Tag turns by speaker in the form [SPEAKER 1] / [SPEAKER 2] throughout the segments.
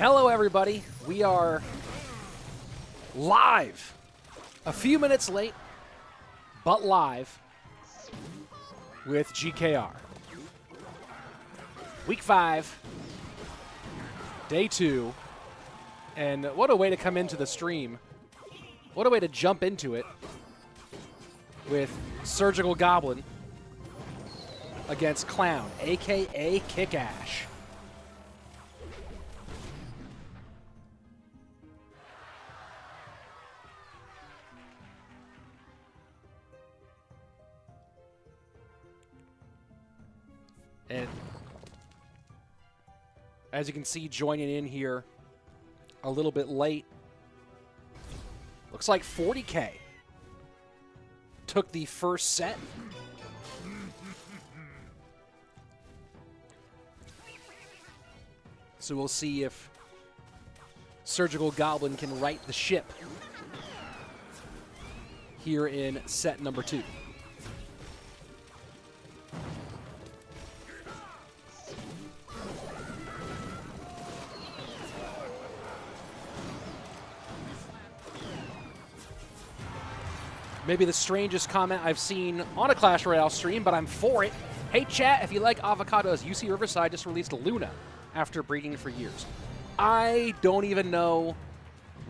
[SPEAKER 1] Hello, everybody. We are live. A few minutes late, but live with GKR. Week 5, day 2, and what a way to come into the stream. What a way to jump into it with Surgical Goblin against Clown, a.k.a. Kickash. And as you can see, joining in here a little bit late, looks like 40K took the first set. So we'll see if Surgical Goblin can right the ship here in set number 2. Maybe the strangest comment I've seen on a Clash Royale stream, but I'm for it. Hey chat, if you like avocados, UC Riverside just released Luna after breeding for years. I don't even know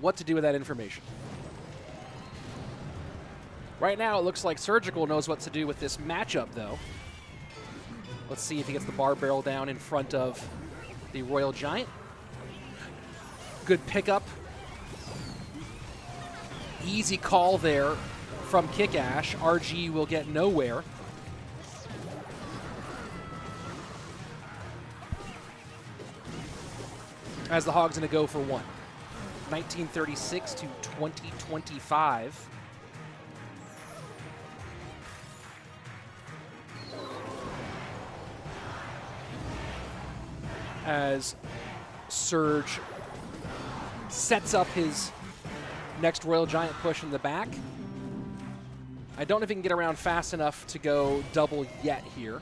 [SPEAKER 1] what to do with that information. Right now, it looks like Surgical knows what to do with this matchup, though. Let's see if he gets the bar barrel down in front of the Royal Giant. Good pickup. Easy call there from Kickash. RG will get nowhere. As the Hog's going to go for one. 1936 to 2025. As Surge sets up his next Royal Giant push in the back. I don't know if he can get around fast enough to go double yet here.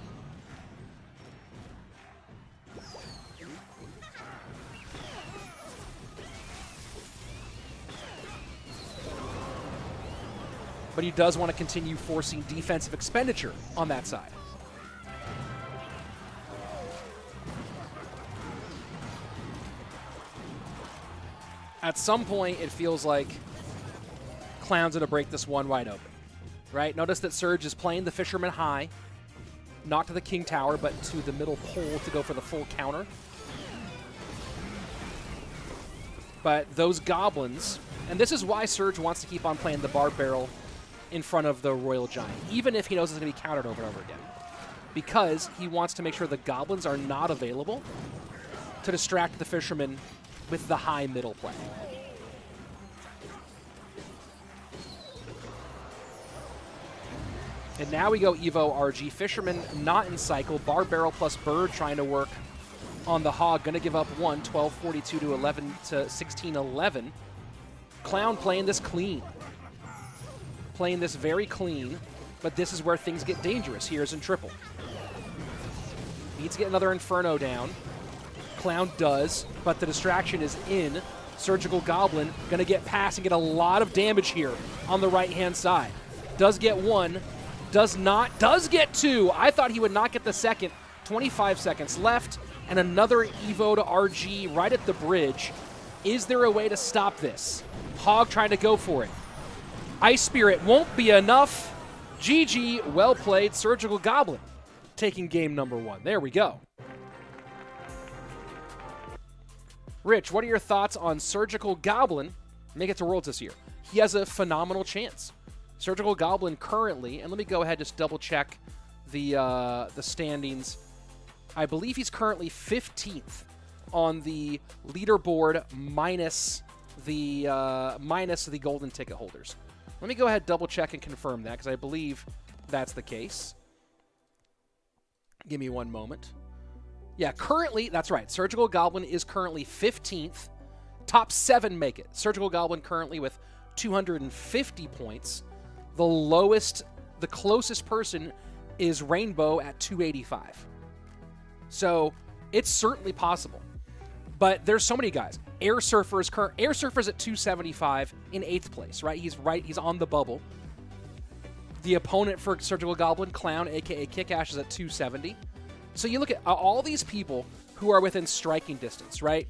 [SPEAKER 1] But he does want to continue forcing defensive expenditure on that side. At some point, it feels like Clown's going to break this one wide open. Right? Notice that Surge is playing the Fisherman high, not to the King Tower, but to the middle pole to go for the full counter. But those Goblins, and this is why Surge wants to keep on playing the Bar Barrel in front of the Royal Giant, even if he knows it's going to be countered over and over again. Because he wants to make sure the Goblins are not available to distract the Fisherman with the high middle play. And now we go Evo RG. Fisherman not in cycle. Bar Barrel plus Bird trying to work on the Hog. Going to give up one. 12-42 to 11 to 16-11. Clown playing this clean. Playing this very clean. But this is where things get dangerous. Here's in triple. Needs to get another Inferno down. Clown does, but the distraction is in. Surgical Goblin going to get past and get a lot of damage here on the right-hand side. Does get one. Does not. Does get two. I thought he would not get the second. 25 seconds left. And another Evo to RG right at the bridge. Is there a way to stop this? Hog trying to go for it. Ice Spirit won't be enough. GG. Well played. Surgical Goblin taking game number 1. There we go. Rich, what are your thoughts on Surgical Goblin make it to Worlds this year? He has a phenomenal chance. Surgical Goblin currently, and let me go ahead and just double check the standings. I believe he's currently 15th on the leaderboard minus the golden ticket holders. Let me go ahead, double check and confirm that because I believe that's the case. Give me one moment. Yeah, currently, that's right. Surgical Goblin is currently 15th. Top 7 make it. Surgical Goblin currently with 250 points. The lowest, the closest person is Rainbow at 285. So it's certainly possible. But there's so many guys. Air Surfer's at 275 in 8th place, right? He's on the bubble. The opponent for Surgical Goblin, Clown, aka Kickash, is at 270. So you look at all these people who are within striking distance, right?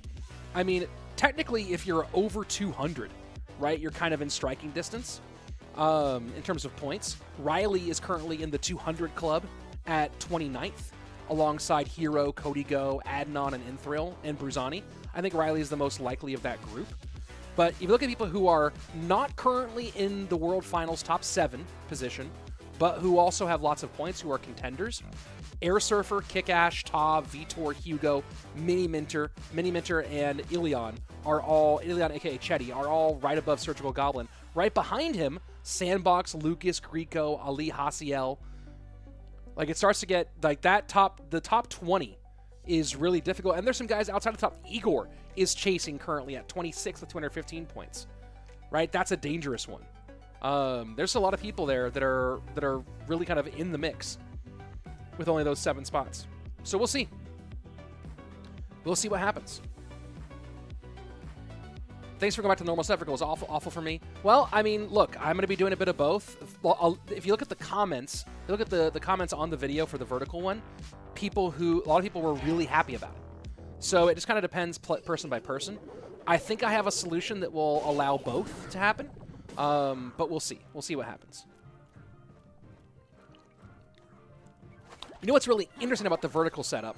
[SPEAKER 1] I mean, technically, if you're over 200, right, you're kind of in striking distance in terms of points. Riley is currently in the 200 club at 29th, alongside Hero, Kodigo, Adnan, and Inthrill, and Bruzani. I think Riley is the most likely of that group. But if you look at people who are not currently in the World Finals top 7 position, but who also have lots of points, who are contenders, Air Surfer, Kickash, Tav, Vitor, Hugo, Miniminter, and Ilion are all, Ilion aka Chetty, are all right above Surgical Goblin. Right behind him, Sandbox, Lucas, Greco, Ali Hasiel. Like, it starts to get, like, the top 20 is really difficult. And there's some guys outside the top. Igor is chasing currently at 26 with 215 points, right? That's a dangerous one. There's a lot of people there that are really kind of in the mix with only those 7 spots. So we'll see. We'll see what happens. Thanks for going back to normal stuff. It was awful for me. Well, I mean, look, I'm going to be doing a bit of both. If you look at the comments, you look at the comments on the video for the vertical one, a lot of people were really happy about it. So it just kind of depends person by person. I think I have a solution that will allow both to happen, but we'll see. We'll see what happens. You know what's really interesting about the vertical setup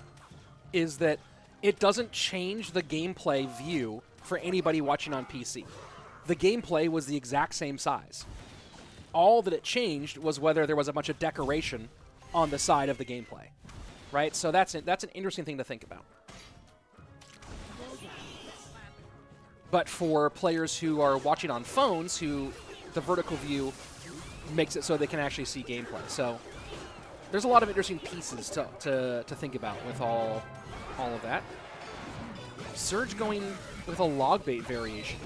[SPEAKER 1] is that it doesn't change the gameplay view for anybody watching on PC. The gameplay was the exact same size. All that it changed was whether there was a bunch of decoration on the side of the gameplay, right? So that's an interesting thing to think about. But for players who are watching on phones, the vertical view makes it so they can actually see gameplay. So there's a lot of interesting pieces to think about with all of that. Surge going with a log bait variation.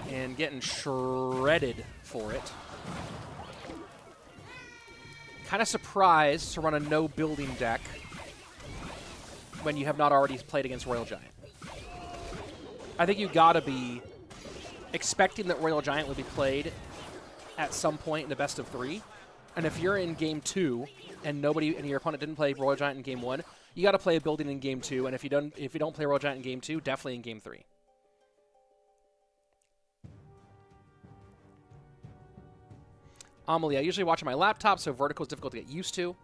[SPEAKER 1] And getting shredded for it. Kind of surprised to run a no building deck when you have not already played against Royal Giant. I think you gotta be expecting that Royal Giant would be played at some point in the best of 3. And if you're in game 2 and your opponent didn't play Royal Giant in game 1, you got to play a building in game 2. And if you don't play Royal Giant in game 2, definitely in game 3. Amelie, I usually watch on my laptop, so vertical is difficult to get used to.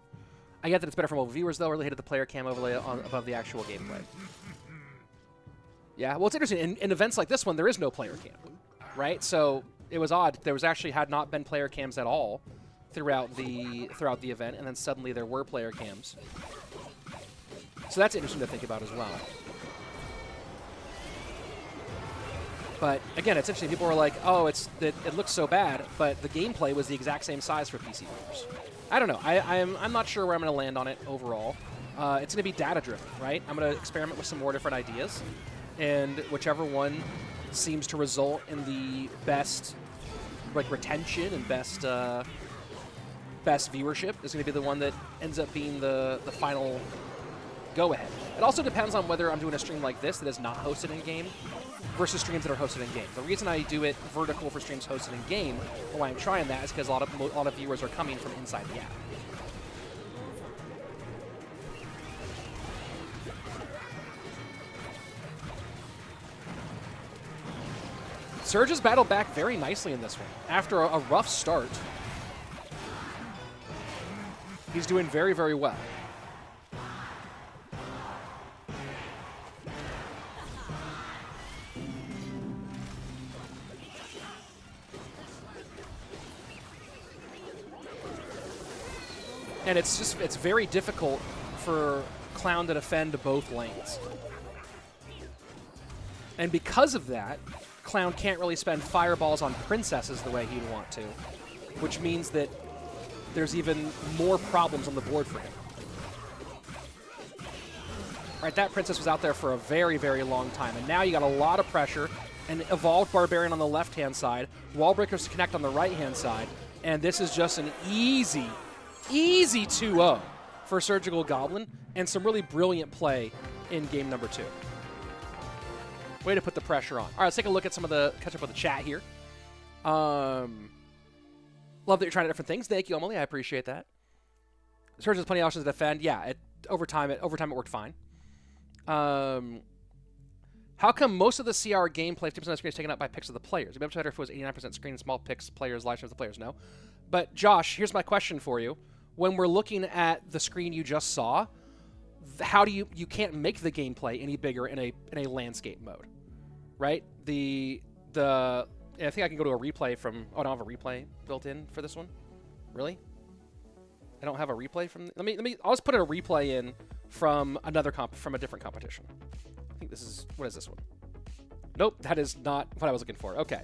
[SPEAKER 1] I get that it's better for mobile viewers, though. I really hated the player cam overlay above the actual gameplay. Yeah, well, it's interesting. In events like this one, there is no player cam, right? So it was odd. There had not been player cams at all throughout the event, and then suddenly there were player cams. So that's interesting to think about as well. But again, it's interesting. People were like, "Oh, it looks so bad," but the gameplay was the exact same size for PC players. I don't know. I'm not sure where I'm going to land on it overall. It's going to be data-driven, right? I'm going to experiment with some more different ideas, and whichever one seems to result in the best, like, retention and best viewership is going to be the one that ends up being the final go-ahead. It also depends on whether I'm doing a stream like this that is not hosted in-game versus streams that are hosted in-game. The reason I do it vertical for streams hosted in-game, or why I'm trying that, is because a lot of viewers are coming from inside the app. Surge has battled back very nicely in this one. After a rough start, he's doing very, very well. And it's very difficult for Clown to defend both lanes. And because of that, Clown can't really spend fireballs on princesses the way he'd want to, which means that there's even more problems on the board for him. Right, that princess was out there for a very, very long time, and now you got a lot of pressure, and Evolved Barbarian on the left-hand side, Wall Breakers to connect on the right-hand side, and this is just an easy 2-0 for Surgical Goblin and some really brilliant play in game number 2. Way to put the pressure on. All right, let's take a look at some of the, catch up with the chat here. Love that you're trying different things. Thank you, Emily. I appreciate that. Surge has plenty of options to defend. Yeah, over time it worked fine. How come most of the CR gameplay, 50% of the screen is taken up by picks of the players? It'd be much better if it was 89% screen and small picks, players, live streams of the players. No. But Josh, here's my question for you. When we're looking at the screen you just saw, how do you can't make the gameplay any bigger in a landscape mode, right? I think I can go to a replay from. Oh, I don't have a replay built in for this one. Really? I don't have a replay from. Let me. I'll just put a replay in from from a different competition. I think this is, what is this one? Nope, that is not what I was looking for. Okay.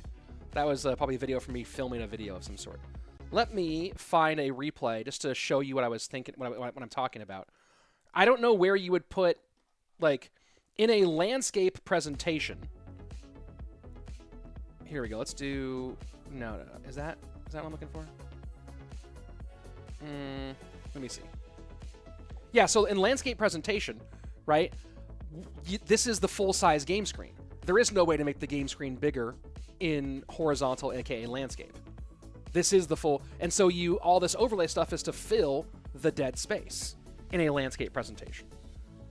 [SPEAKER 1] That was probably a video from me filming a video of some sort. Let me find a replay just to show you what I was thinking, what I'm talking about. I don't know where you would put, like, in a landscape presentation. Here we go. Let's do, no. Is that what I'm looking for? Let me see. Yeah, so in landscape presentation, right, this is the full-size game screen. There is no way to make the game screen bigger in horizontal, aka landscape. This is the full, and so all this overlay stuff is to fill the dead space in a landscape presentation.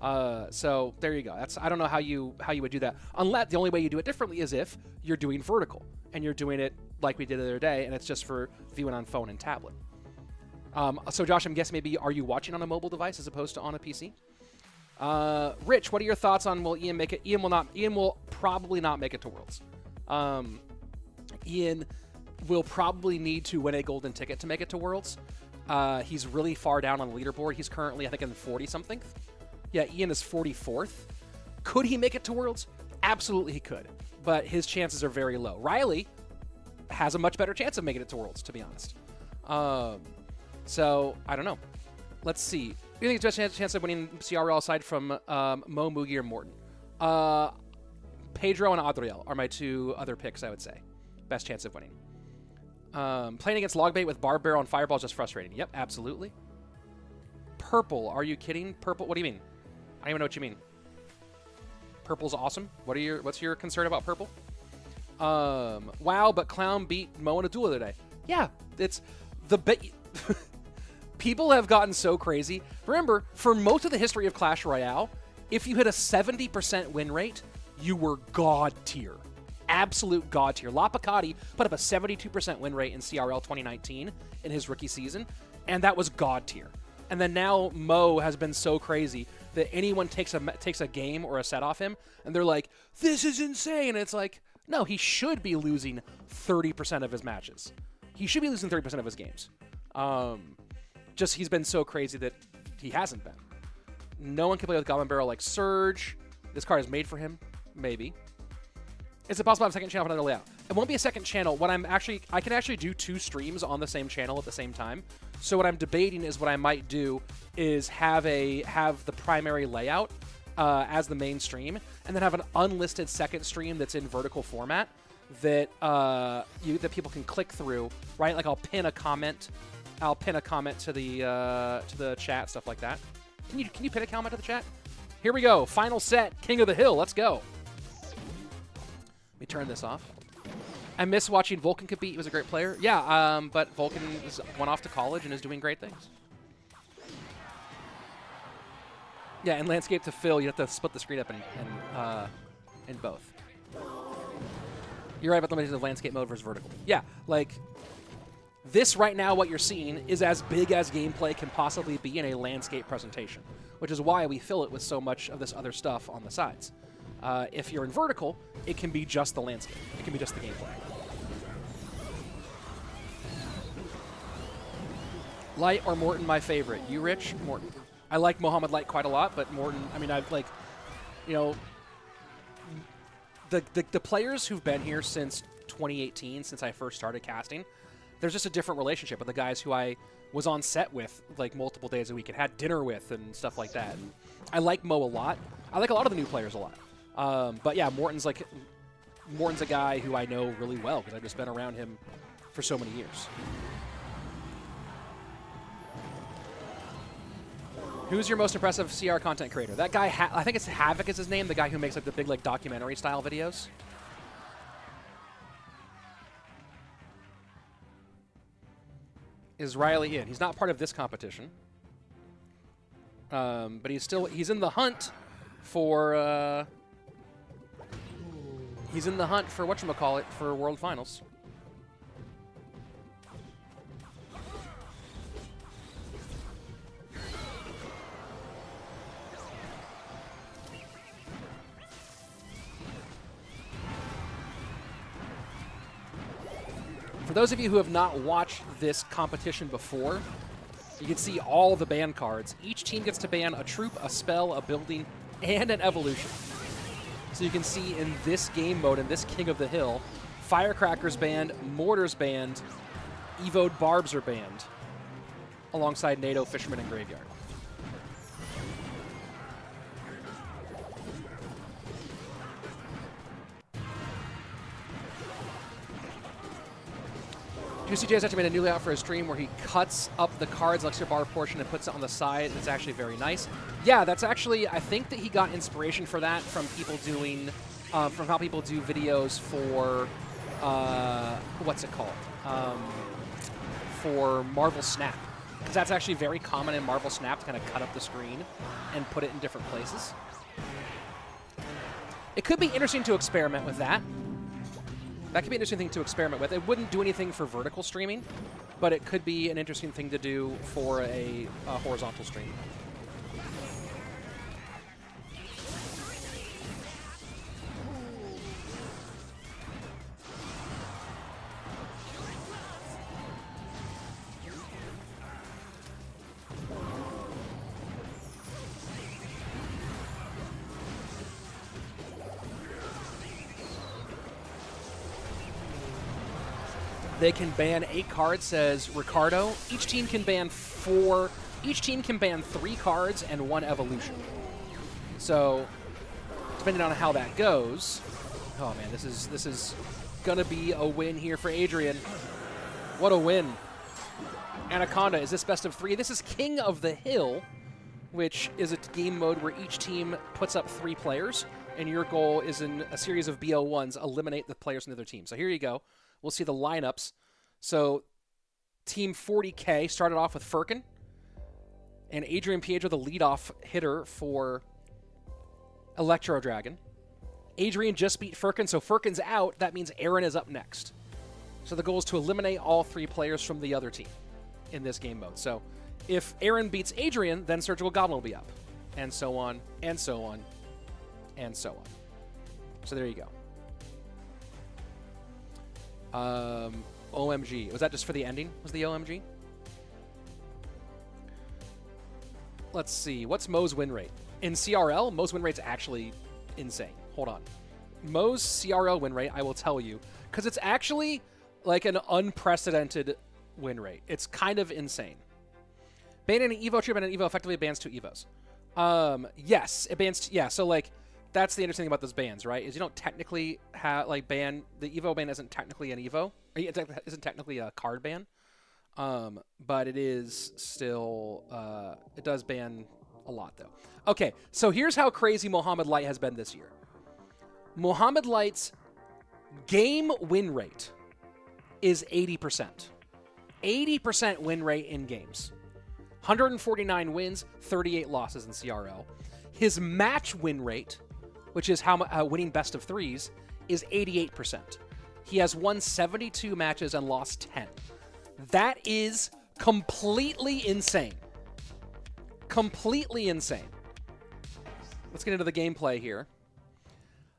[SPEAKER 1] So there you go. I don't know how you would do that. Unless the only way you do it differently is if you're doing vertical and you're doing it like we did the other day, and it's just for viewing on phone and tablet. So Josh, I'm guessing maybe are you watching on a mobile device as opposed to on a PC? Rich, what are your thoughts on will Ian make it? Ian will probably not make it to Worlds. Ian will probably need to win a golden ticket to make it to Worlds. He's really far down on the leaderboard. He's currently, I think, in 40-something. Yeah, Ian is 44th. Could he make it to Worlds? Absolutely he could, but his chances are very low. Riley has a much better chance of making it to Worlds, to be honest. So, I don't know. Let's see. You think it's best chance of winning CRL aside from Mo, Mugi, or Morton? Pedro and Adriel are my two other picks, I would say. Best chance of winning. Playing against Logbait with Barb Barrel and Fireball is just frustrating. Yep, absolutely. Purple, are you kidding? Purple, what do you mean? I don't even know what you mean. Purple's awesome. What's your concern about purple? Wow, but Clown beat Mo in a duel the other day. Yeah, it's the people have gotten so crazy. Remember, for most of the history of Clash Royale, if you hit a 70% win rate, you were god tier. Absolute god tier. Lapakati put up a 72% win rate in CRL 2019 in his rookie season, and that was god tier. And then now Mo has been so crazy that anyone takes a game or a set off him, and they're like, this is insane. And it's like, no, he should be losing 30% of his matches. He should be losing 30% of his games. Just he's been so crazy that he hasn't been. No one can play with Goblin Barrel like Surge. This card is made for him. Maybe. Is it possible to have a second channel for another layout? It won't be a second channel. I can actually do 2 streams on the same channel at the same time. So what I'm debating is what I might do is have the primary layout as the main stream, and then have an unlisted second stream that's in vertical format that that people can click through, right? Like I'll pin a comment to the chat, stuff like that. Can you pin a comment to the chat? Here we go. Final set, King of the Hill. Let's go. Let me turn this off. I miss watching Vulcan compete. He was a great player. Yeah, but Vulcan went off to college and is doing great things. Yeah, in landscape to fill, you have to split the screen up in both. You're right about the limitation of landscape mode versus vertical. Yeah, like this right now, what you're seeing is as big as gameplay can possibly be in a landscape presentation, which is why we fill it with so much of this other stuff on the sides. If you're in vertical, it can be just the landscape. It can be just the gameplay. Light or Morton, my favorite. You, Rich? Morton. I like Mohamed Light quite a lot, but Morton, I mean, I've like, you know, the players who've been here since 2018, since I first started casting, there's just a different relationship with the guys who I was on set with like multiple days a week and had dinner with and stuff like that. And I like Mo a lot. I like a lot of the new players a lot. But yeah, Morton's a guy who I know really well because I've just been around him for so many years. Who's your most impressive CR content creator? That guy, I think it's Havoc is his name, the guy who makes like the big like documentary style videos. Is Riley in? He's not part of this competition. But he's in the hunt for, whatchamacallit, for World Finals. For those of you who have not watched this competition before, you can see all the ban cards. Each team gets to ban a troop, a spell, a building, and an evolution. So you can see in this game mode, in this King of the Hill, Firecrackers banned, Mortars banned, Evoed Barbs are banned, alongside NATO, Fisherman, and Graveyard. Juicy J's actually made a new layout for his stream where he cuts up the cards Elixir bar portion and puts it on the side. It's actually very nice. Yeah, that's actually, I think that he got inspiration for that from people doing, from how people do videos for, what's it called? For Marvel Snap. Because that's actually very common in Marvel Snap to kind of cut up the screen and put it in different places. It could be interesting to experiment with that. That could be an interesting thing to experiment with. It wouldn't do anything for vertical streaming, but it could be an interesting thing to do for a horizontal stream. They can ban 8 cards, says Ricardo. Each team can ban 4. Each team can ban 3 cards and 1 evolution. So, depending on how that goes, oh man, this is gonna be a win here for Adrian. What a win! Anaconda, is this best of 3? This is King of the Hill, which is a game mode where each team puts up 3 players, and your goal is in a series of BO1s, eliminate the players from the other team. So here you go. We'll see the lineups. So Team 40K started off with Furkan and Adrian Pietro, the leadoff hitter for Electro Dragon. Adrian just beat Furkan, so Furkan's out. That means Aaron is up next. So the goal is to eliminate all 3 players from the other team in this game mode. So if Aaron beats Adrian, then Surgical Goblin will be up. And so on, and so on, and so on. So there you go. OMG. Was that just for the ending? Was the OMG? Let's see. What's Mo's win rate? In CRL, Mo's win rate's actually insane. Hold on. Mo's CRL win rate, I will tell you, because it's actually like an unprecedented win rate. It's kind of insane. Banning an Evo trip and an Evo effectively bans 2 Evos. Yes, it bans, yeah, so like, that's the interesting thing about those bans, right? Is you don't technically have, like, ban, the Evo ban isn't technically an Evo. It isn't technically a card ban. But it is still, it does ban a lot, though. Okay, so here's how crazy Mohamed Light has been this year. Mohamed Light's game win rate is 80%. 80% win rate in games. 149 wins, 38 losses in CRL. His match win rate, which is how winning best of 3s, is 88%. He has won 72 matches and lost 10. That is completely insane. Completely insane. Let's get into the gameplay here.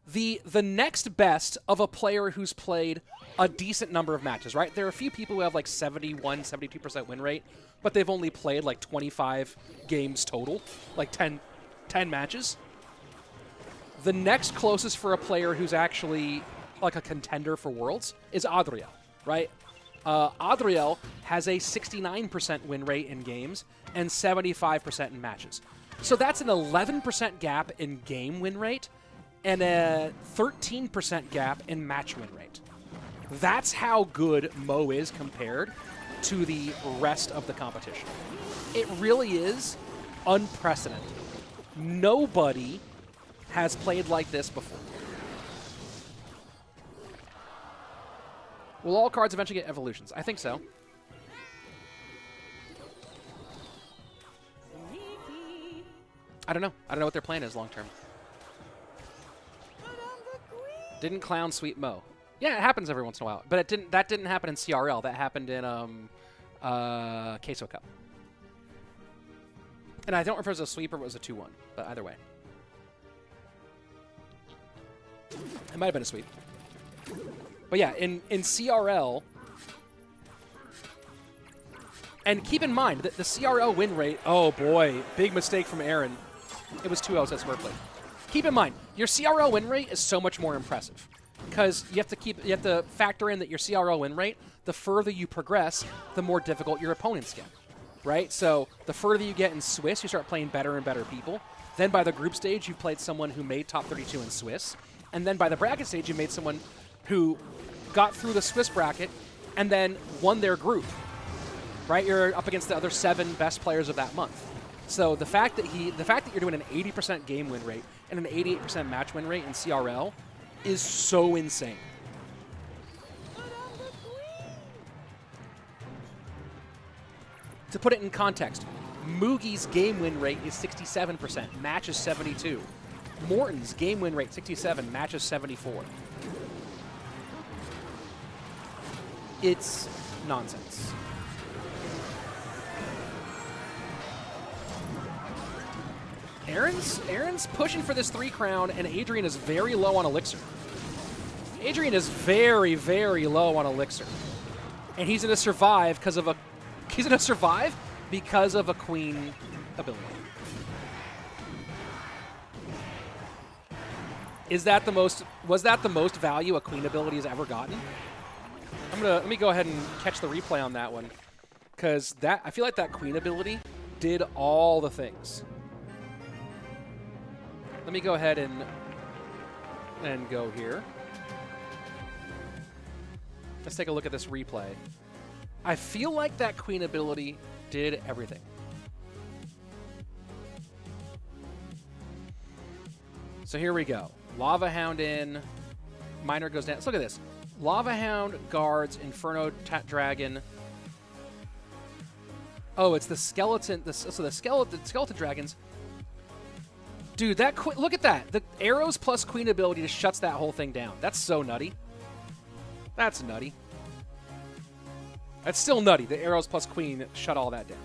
[SPEAKER 1] The next best of a player who's played a decent number of matches, right? There are a few people who have like 71, 72% win rate, but they've only played like 25 games total, like 10 matches. The next closest for a player who's actually like a contender for Worlds is Adriel, right? Adriel has a 69% win rate in games and 75% in matches. So that's an 11% gap in game win rate and a 13% gap in match win rate. That's how good Mo is compared to the rest of the competition. It really is unprecedented. Nobody has played like this before. Will all cards eventually get evolutions? I think so. I don't know. I don't know what their plan is long term. Didn't Clown sweep Mo? Yeah, it happens every once in a while, but it didn't. That didn't happen in CRL. That happened in Queso Cup. And I don't remember if it was a sweep or it was a 2-1, but either way, it might have been a sweep. But yeah, in CRL, and keep in mind that the CRL win rate. Oh boy, big mistake from Aaron. It was 2-0, says Merpley. Keep in mind, your CRL win rate is so much more impressive because you have to factor in that your CRL win rate, the further you progress, the more difficult your opponents get, right? So the further you get in Swiss, you start playing better and better people. Then by the group stage, you've played someone who made top 32 in Swiss. And then by the bracket stage, you made someone who got through the Swiss bracket and then won their group, right? You're up against the other 7 best players of that month. So the fact that you're doing an 80% game win rate and an 88% match win rate in CRL is so insane. To put it in context, Moogie's game win rate is 67%, match is 72. Morton's game win rate 67, match is 74. It's nonsense. Aaron's pushing for this 3 crown, and Adrian is very low on Elixir. Adrian is very, very low on Elixir. And he's gonna survive because of a queen ability. Was that the most value a queen ability has ever gotten? Let me go ahead and catch the replay on that one, because I feel like that queen ability did all the things. Let me go ahead and go here. Let's take a look at this replay. I feel like that queen ability did everything. So here we go. Lava Hound in. Miner goes down. Let's look at this. Lava Hound guards Inferno Dragon. Oh, it's the skeleton. So the skeleton dragons. Dude, look at that. The arrows plus queen ability just shuts that whole thing down. That's so nutty. That's nutty. That's still nutty. The arrows plus queen shut all that down.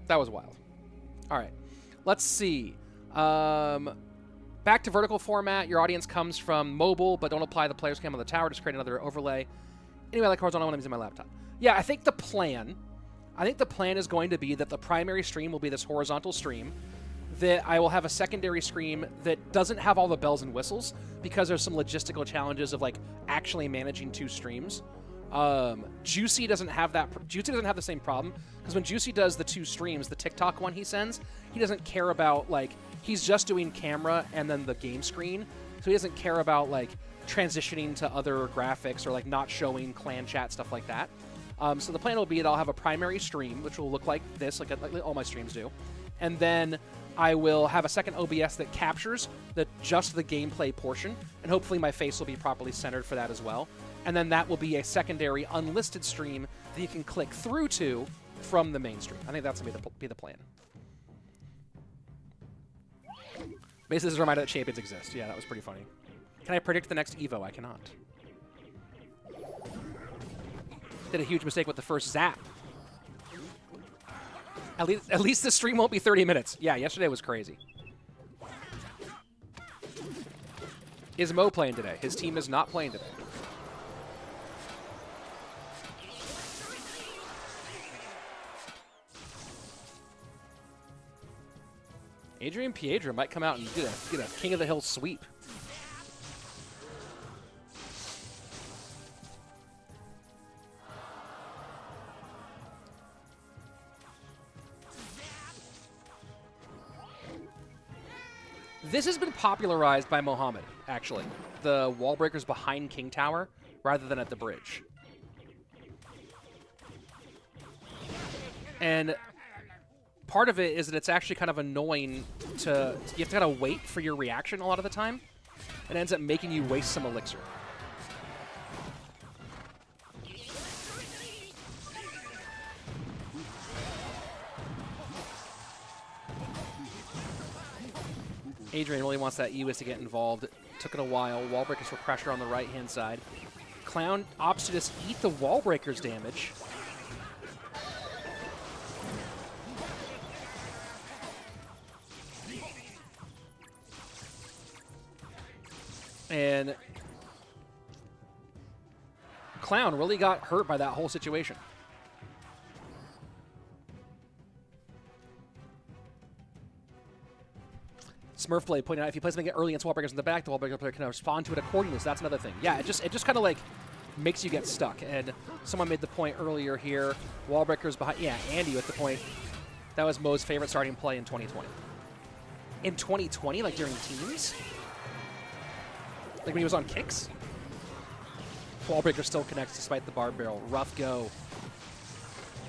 [SPEAKER 1] That was wild. All right. Let's see. Back to vertical format. Your audience comes from mobile, but don't apply the player's cam on the tower. Just create another overlay. Anyway, I like cards on. I want to use my laptop. Yeah, I think the plan is going to be that the primary stream will be this horizontal stream, that I will have a secondary stream that doesn't have all the bells and whistles because there's some logistical challenges of like actually managing 2 streams. Juicy doesn't have that. Juicy doesn't have the same problem because when Juicy does the 2 streams, the TikTok one he sends, he doesn't care about like, he's just doing camera and then the game screen. So he doesn't care about like transitioning to other graphics or like not showing clan chat, stuff like that. So the plan will be that I'll have a primary stream, which will look like this, like all my streams do. And then I will have a second OBS that captures just the gameplay portion, and hopefully my face will be properly centered for that as well. And then that will be a secondary unlisted stream that you can click through to from the main stream. I think that's going to be the plan. Basically, this is a reminder that champions exist. Yeah, that was pretty funny. Can I predict the next Evo? I cannot. Did a huge mistake with the first zap. At least the stream won't be 30 minutes. Yeah, yesterday was crazy. Is Mo playing today? His team is not playing today. Adrian Pedro might come out and get a King of the Hill sweep. This has been popularized by Mohamed, actually. The wall breakers behind King Tower rather than at the bridge. And part of it is that it's actually kind of annoying to, you have to kind of wait for your reaction a lot of the time. It ends up making you waste some elixir. Adrian really wants that EWIS to get involved. Took it a while. Wall breakers for pressure on the right-hand side. Clown opts to just eat the wall breakers damage. And Clown really got hurt by that whole situation. Smurfblade pointing out if you play something early against wall breakers in the back, the wall breaker player can respond to it accordingly. So that's another thing. Yeah, it just kind of like makes you get stuck. And someone made the point earlier here. Wall breakers behind. Yeah, Andy with the point. That was Mo's favorite starting play in 2020. In 2020, like during teams, like when he was on kicks, wall breaker still connects despite the barb barrel. Rough go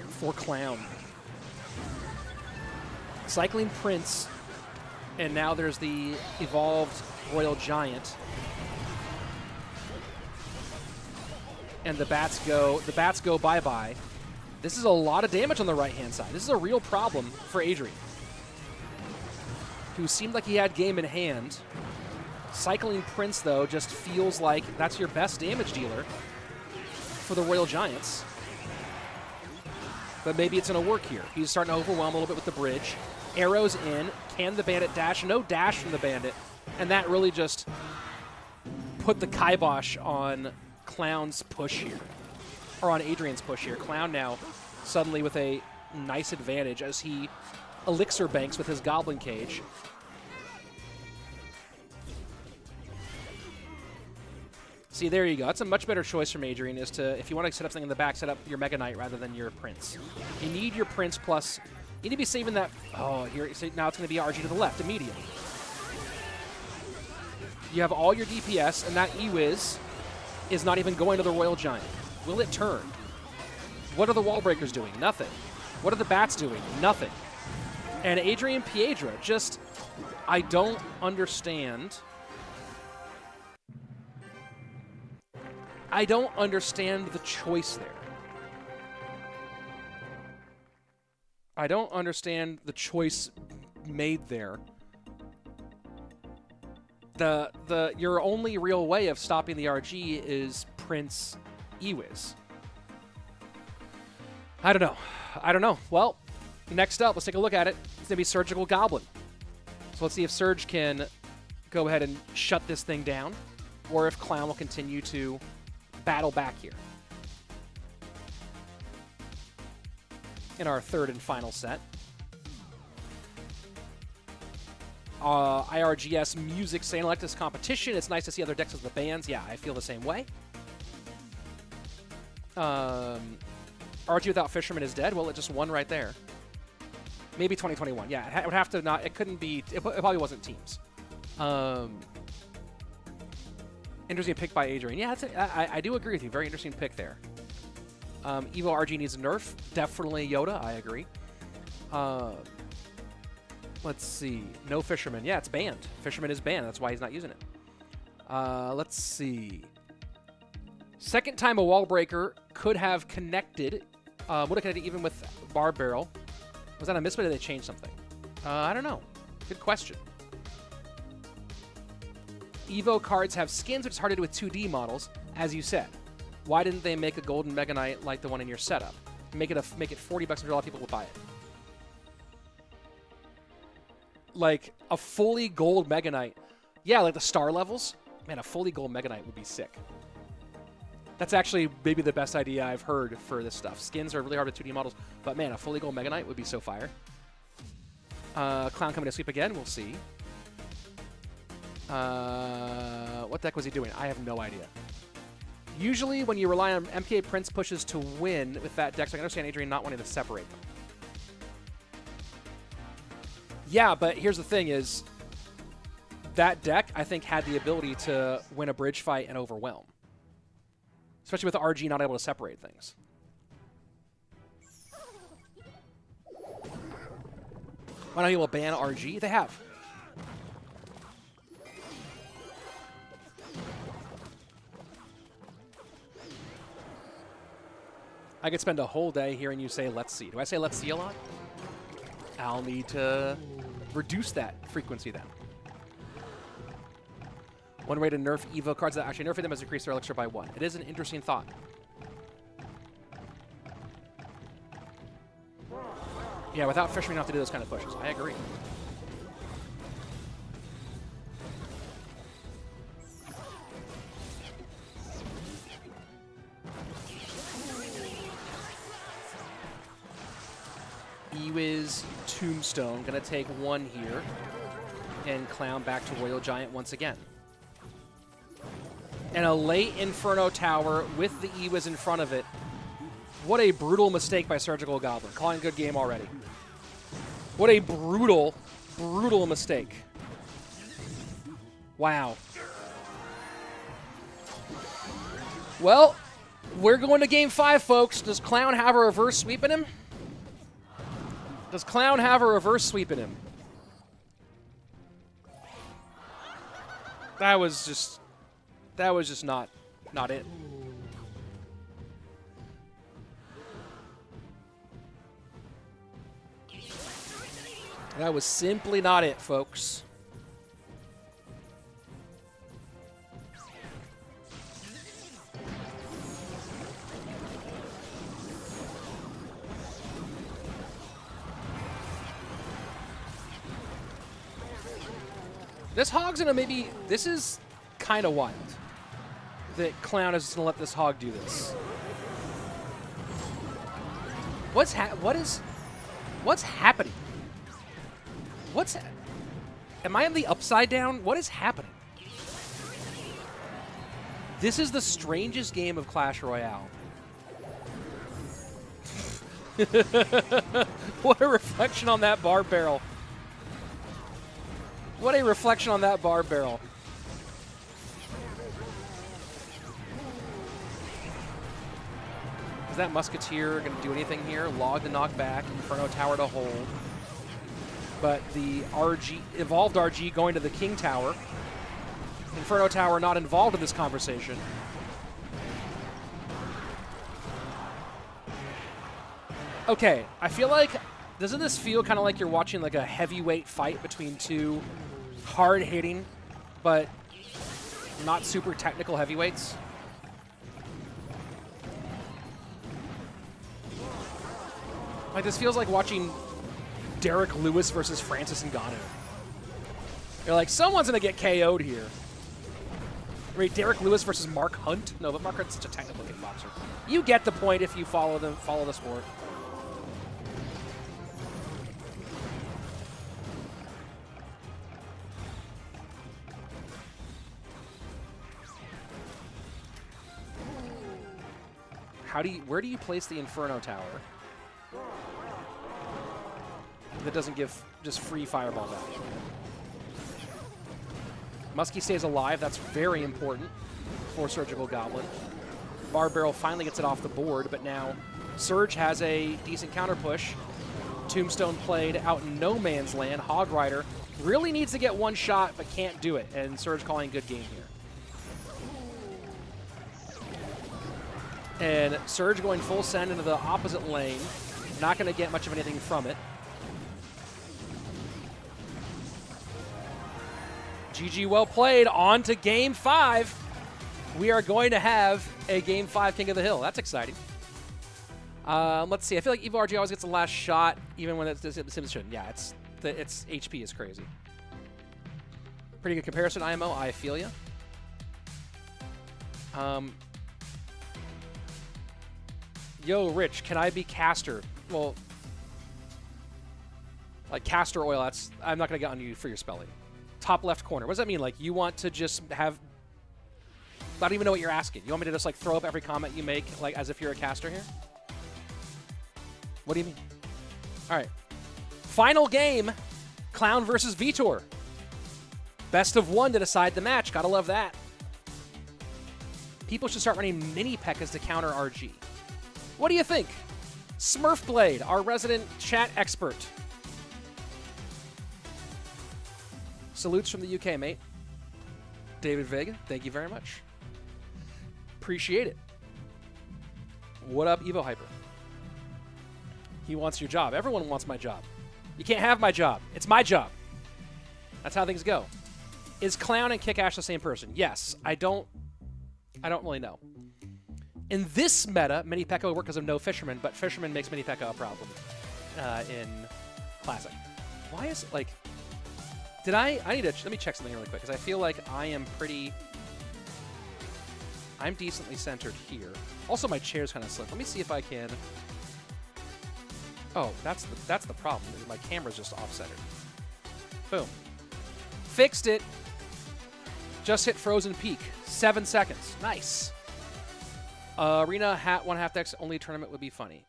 [SPEAKER 1] for Clown. Cycling Prince. And now there's the evolved Royal Giant. And the bats go bye-bye. This is a lot of damage on the right-hand side. This is a real problem for Adrian, who seemed like he had game in hand. Cycling Prince, though, just feels like that's your best damage dealer for the Royal Giants. But maybe it's going to work here. He's starting to overwhelm a little bit with the bridge. Arrows in. Can the Bandit dash? No dash from the Bandit. And that really just put the kibosh on Clown's push here. Or on Adrian's push here. Clown now suddenly with a nice advantage as he elixir banks with his Goblin Cage. See, there you go. That's a much better choice from Adrian, is to, if you want to set up something in the back, set up your Mega Knight rather than your Prince. You need your Prince plus... You need to be saving that. Oh, here. So now it's going to be RG to the left immediately. You have all your DPS, and that EWIS is not even going to the Royal Giant. Will it turn? What are the wall breakers doing? Nothing. What are the bats doing? Nothing. And Adrian Piedra, just, I don't understand. I don't understand the choice there. I don't understand the choice made there. Your only real way of stopping the RG is Prince EWIS. I don't know. I don't know. Well, next up, let's take a look at it. It's going to be Surgical Goblin. So let's see if Surge can go ahead and shut this thing down, or if Clown will continue to battle back here. In our third and final set. IRGS Music Saint Electus competition. It's nice to see other decks with the bands. Yeah, I feel the same way. RG without Fisherman is dead. Well, it just won right there. Maybe 2021. Yeah, it would have to not. It couldn't be. It probably wasn't teams. Interesting pick by Adrian. Yeah, I do agree with you. Very interesting pick there. Evo RG needs a nerf. Definitely Yoda. I agree. Let's see. No Fisherman. Yeah, it's banned. Fisherman is banned. That's why he's not using it. Let's see. Second time a wall breaker could have connected. Would have connected even with Barb Barrel. Was that a misplay or did they change something? I don't know. Good question. Evo cards have skins, which is hard to do with 2D models, as you said. Why didn't they make a golden Mega Knight like the one in your setup? Make it $40 and a lot of people will buy it. Like a fully gold Mega Knight. Yeah, like the star levels. Man, a fully gold Mega Knight would be sick. That's actually maybe the best idea I've heard for this stuff. Skins are really hard with 2D models, but man, a fully gold Mega Knight would be so fire. Clown coming to sweep again, we'll see. What deck was he doing? I have no idea. Usually when you rely on MPA Prince pushes to win with that deck, so I can understand Adrian not wanting to separate them. Yeah, but here's the thing is, that deck, I think, had the ability to win a bridge fight and overwhelm. Especially with RG not able to separate things. Why not people ban RG? They have. I could spend a whole day hearing you say, let's see. Do I say let's see a lot? I'll need to reduce that frequency then. One way to nerf Evo cards that actually nerfing them is increase their elixir by 1. It is an interesting thought. Yeah, without Fisherman, you have to do those kind of pushes. I agree. Ewiz Tombstone gonna take 1 here and Clown back to Royal Giant once again. And a late Inferno Tower with the Ewiz in front of it. What a brutal mistake by Surgical Goblin. Calling a good game already. What a brutal, brutal mistake. Wow. Well, we're going to game 5, folks. Does Clown have a reverse sweep in him? Does Clown have a reverse sweep in him? That was just not it. That was simply not it, folks. This Hog's gonna maybe, this is kind of wild that Clown is gonna let this Hog do this. What's happening? Am I on the upside down? What is happening? This is the strangest game of Clash Royale. What a reflection on that bar barrel. What a reflection on that bar barrel. Is that Musketeer going to do anything here? Log to knock back, Inferno Tower to hold. But the RG, Evolved RG going to the King Tower. Inferno Tower not involved in this conversation. Okay, I feel like, doesn't this feel kind of like you're watching like a heavyweight fight between two hard-hitting, but not super technical heavyweights? Like, this feels like watching Derek Lewis versus Francis Ngannou. You're like, someone's going to get KO'd here. I mean, Derek Lewis versus Mark Hunt? No, but Mark Hunt's such a technical kickboxer. You get the point if you follow the sport. Where do you place the Inferno Tower that doesn't give just free fireball value? Muskie stays alive. That's very important for Surgical Goblin. Bar Barrel finally gets it off the board, but now Surge has a decent counter push. Tombstone played out in no man's land. Hog Rider really needs to get one shot, but can't do it, and Surge calling a good game here. And Surge going full send into the opposite lane. Not going to get much of anything from it. GG, well played. On to Game 5. We are going to have a Game 5 King of the Hill. That's exciting. Let's see. I feel like Evo RG always gets the last shot, even when it's the Sims shouldn't. Yeah, its HP is crazy. Pretty good comparison, IMO. I feel ya. Yo, Rich, can I be caster? Well, like castor oil, I'm not going to get on you for your spelling. Top left corner. What does that mean? Like, you want to just have... I don't even know what you're asking. You want me to just, like, throw up every comment you make, like, as if you're a caster here? What do you mean? All right. Final game, Clown versus Vitor. Best of 1 to decide the match. Gotta love that. People should start running mini P.E.K.K.A.s to counter RG. What do you think? Smurfblade, our resident chat expert. Salutes from the UK, mate. David Vega, thank you very much. Appreciate it. What up, Evo Hyper? He wants your job. Everyone wants my job. You can't have my job. It's my job. That's how things go. Is Clown and Kick-Ash the same person? Yes. I don't really know. In this meta, Mini P.E.K.K.A will work because of no Fisherman, but Fisherman makes Mini P.E.K.K.A a problem in Classic. Why is, like... Did I need to... Let me check something really quick, because I feel like I am pretty... I'm decently centered here. Also, my chair's kind of slipped. Let me see if I can... Oh, that's the problem. My camera's just off-centered. Boom. Fixed it. Just hit frozen peak. 7 seconds. Nice. Arena one half decks only tournament would be funny.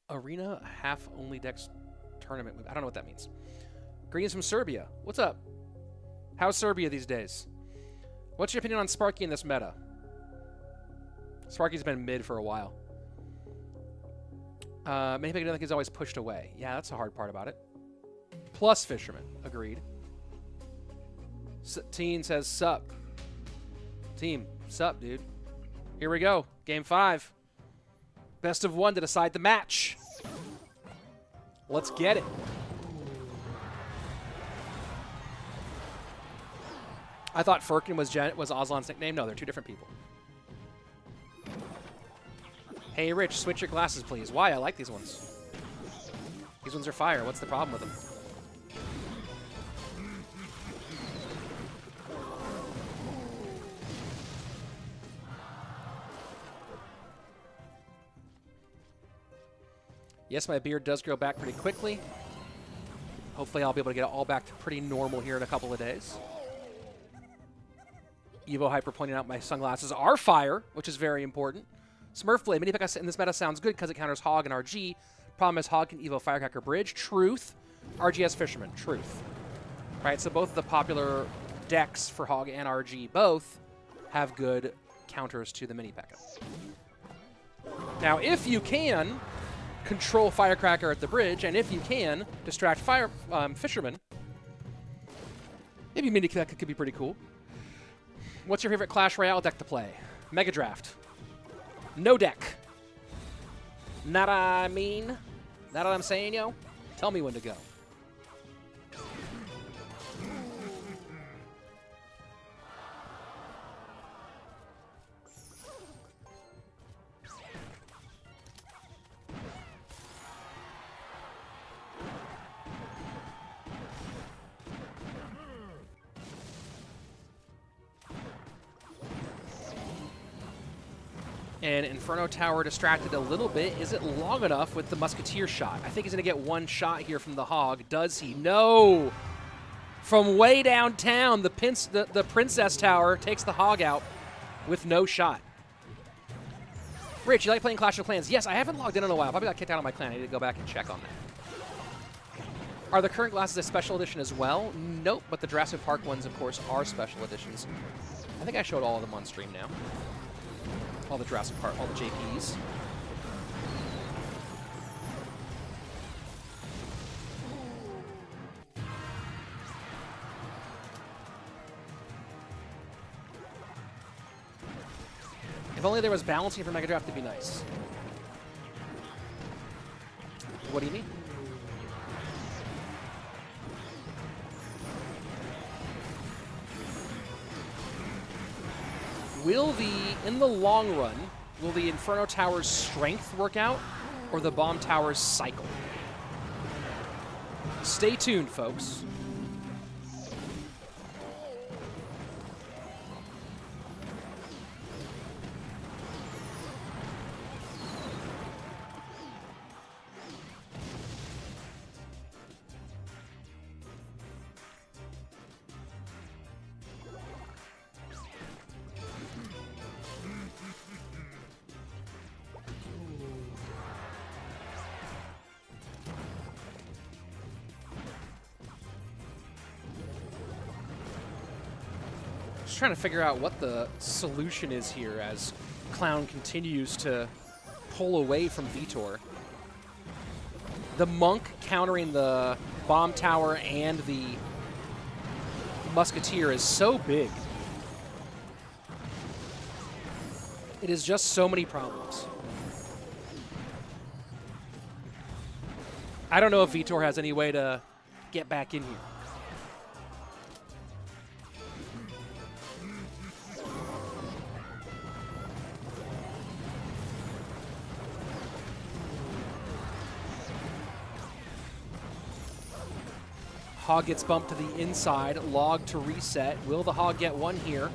[SPEAKER 1] Arena half only decks tournament. I don't know what that means. Greetings from Serbia. What's up? How's Serbia these days? What's your opinion on Sparky in this meta? Sparky's been mid for a while. Maybe I don't think he's always pushed away. Yeah, that's the hard part about it. Plus Fisherman. Agreed. Teen says, sup. Team, sup, dude. Here we go. Game 5. Best of 1 to decide the match. Let's get it. I thought Ferkan was Aslan's nickname. No, they're 2 different people. Hey, Rich, switch your glasses, please. Why? I like these ones. These ones are fire. What's the problem with them? Yes, my beard does grow back pretty quickly. Hopefully I'll be able to get it all back to pretty normal here in a couple of days. Evo Hyper pointing out my sunglasses are fire, which is very important. Smurfblade, Mini P.E.K.K.A in this meta sounds good because it counters Hog and RG. Problem is Hog can Evo Firecracker Bridge. Truth. RGS Fisherman. Truth. Right, so both of the popular decks for Hog and RG both have good counters to the Mini P.E.K.K.A. Now, if you can control Firecracker at the bridge, and if you can distract Fisherman, maybe Mini P.E.K.K.A could be pretty cool. What's your favorite Clash Royale deck to play? Mega Draft. No deck. Not I mean. Not what I'm saying, yo. Tell me when to go. And Inferno Tower distracted a little bit. Is it long enough with the Musketeer shot? I think he's going to get one shot here from the Hog. Does he? No! From way downtown, the Princess Tower takes the Hog out with no shot. Rich, you like playing Clash of Clans? Yes, I haven't logged in a while. Probably got kicked out of my clan. I need to go back and check on that. Are the current glasses a special edition as well? Nope, but the Jurassic Park ones, of course, are special editions. I think I showed all of them on stream now. All the Jurassic Park, all the JPs. If only there was balancing for Mega Draft, it'd be nice. What do you mean? In the long run, will the Inferno Tower's strength work out, or the Bomb Tower's cycle? Stay tuned, folks. Trying to figure out what the solution is here as Clown continues to pull away from Vitor. The Monk countering the Bomb Tower and the Musketeer is so big. It is just so many problems. I don't know if Vitor has any way to get back in here. Hog gets bumped to the inside, log to reset. Will the Hog get one here?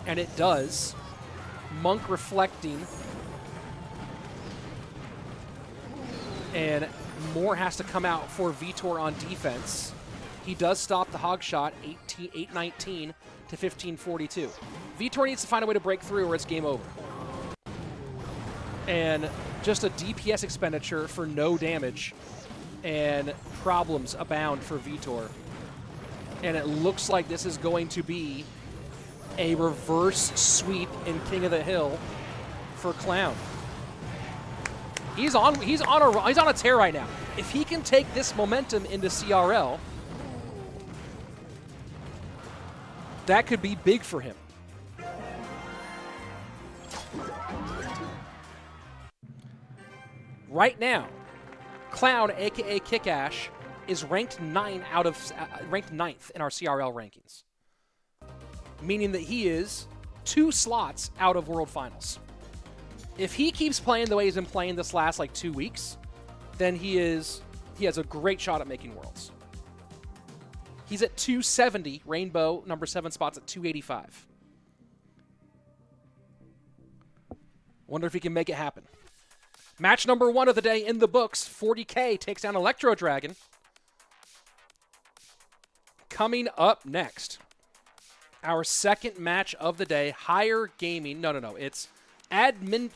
[SPEAKER 1] And it does. Monk reflecting. And more has to come out for Vitor on defense. He does stop the Hog shot, 8-19 to 15-42. Vitor needs to find a way to break through or it's game over. And just a DPS expenditure for no damage. And problems abound for Vitor. And it looks like this is going to be a reverse sweep in King of the Hill for Clown. He's on a tear right now. If he can take this momentum into CRL, that could be big for him. Right now, Clown, aka Kickash, is ranked 9 out of ranked 9th in our CRL rankings, meaning that he is 2 slots out of World Finals. If he keeps playing the way he's been playing this last like 2 weeks, then he has a great shot at making Worlds. He's at 270. Rainbow number 7 spots at 285. Wonder if he can make it happen. Match number 1 of the day in the books. 40K takes down Electro Dragon. Coming up next, our second match of the day, Higher Gaming. No. It's Minchiam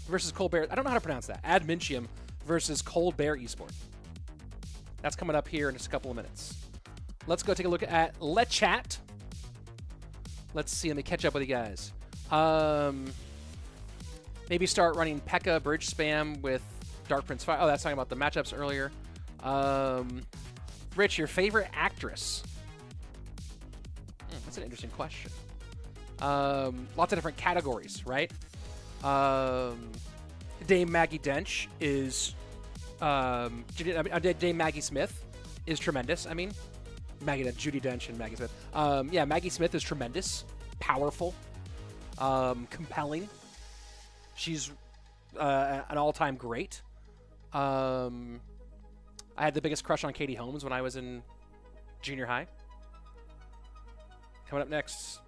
[SPEAKER 1] versus Colbert. I don't know how to pronounce that. Minchiam versus Colbert Esport. That's coming up here in just a couple of minutes. Let's go take a look at Le Chat. Let's see. Let me catch up with you guys. Maybe start running P.E.K.K.A bridge spam with Dark Prince Fire. Oh, that's talking about the matchups earlier. Rich, your favorite actress? That's an interesting question. Lots of different categories, right? Dame Maggie Dench is... Dame Maggie Smith is tremendous. I mean, Judi Dench and Maggie Smith. Yeah, Maggie Smith is tremendous, powerful, compelling. She's an all-time great. I had the biggest crush on Katie Holmes when I was in junior high. Coming up next,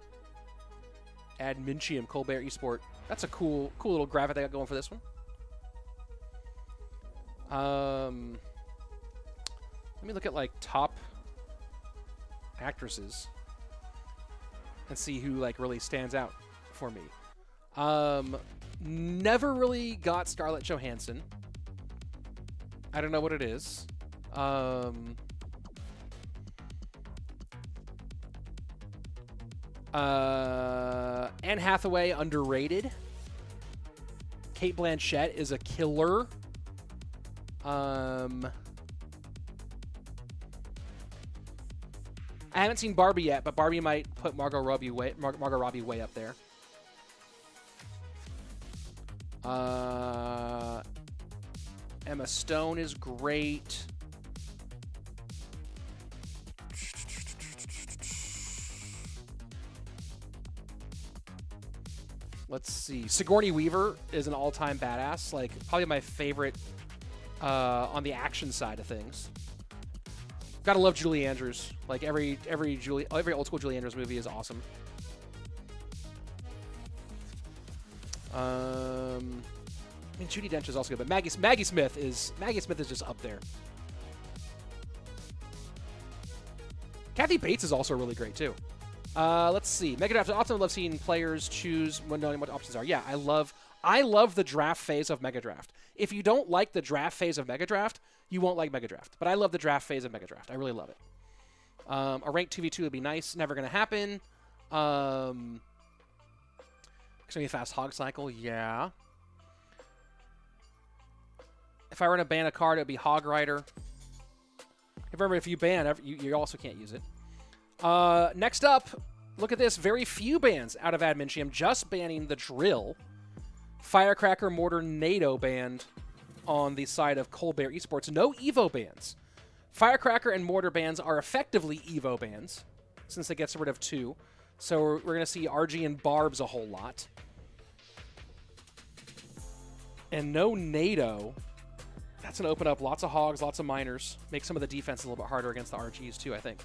[SPEAKER 1] Minchiam, Colbert Esport. That's a cool little graphic they got going for this one. Let me look at like top actresses and see who like really stands out for me. Never really got Scarlett Johansson. I don't know what it is. Anne Hathaway, underrated. Cate Blanchett is a killer. I haven't seen Barbie yet, but Barbie might put Margot Robbie way up there. Emma Stone is great. Let's see. Sigourney Weaver is an all-time badass. Like, probably my favorite on the action side of things. Gotta love Julie Andrews. Like, every old school Julie Andrews movie is awesome. I mean, Judi Dench is also good, but Maggie Smith is just up there. Kathy Bates is also really great too. Let's see. Mega Draft. I often love seeing players choose when knowing what options are. Yeah, I love the draft phase of Mega Draft. If you don't like the draft phase of Mega Draft, you won't like Mega Draft. But I love the draft phase of Mega Draft. I really love it. A ranked 2v2 would be nice. Never going to happen. It's going to be a fast hog cycle. Yeah. If I were to ban a card, it would be Hog Rider. Remember, if you ban, you also can't use it. Next up, look at this. Very few bans out of Minchiam, just banning the drill. Firecracker, Mortar, NATO banned on the side of Colbert Esports. No Evo bans. Firecracker and Mortar bans are effectively Evo bans, since it gets rid of 2. So we're going to see RG and Barbs a whole lot. And no NATO. That's going to open up lots of hogs, lots of miners. Make some of the defense a little bit harder against the RGs too, I think.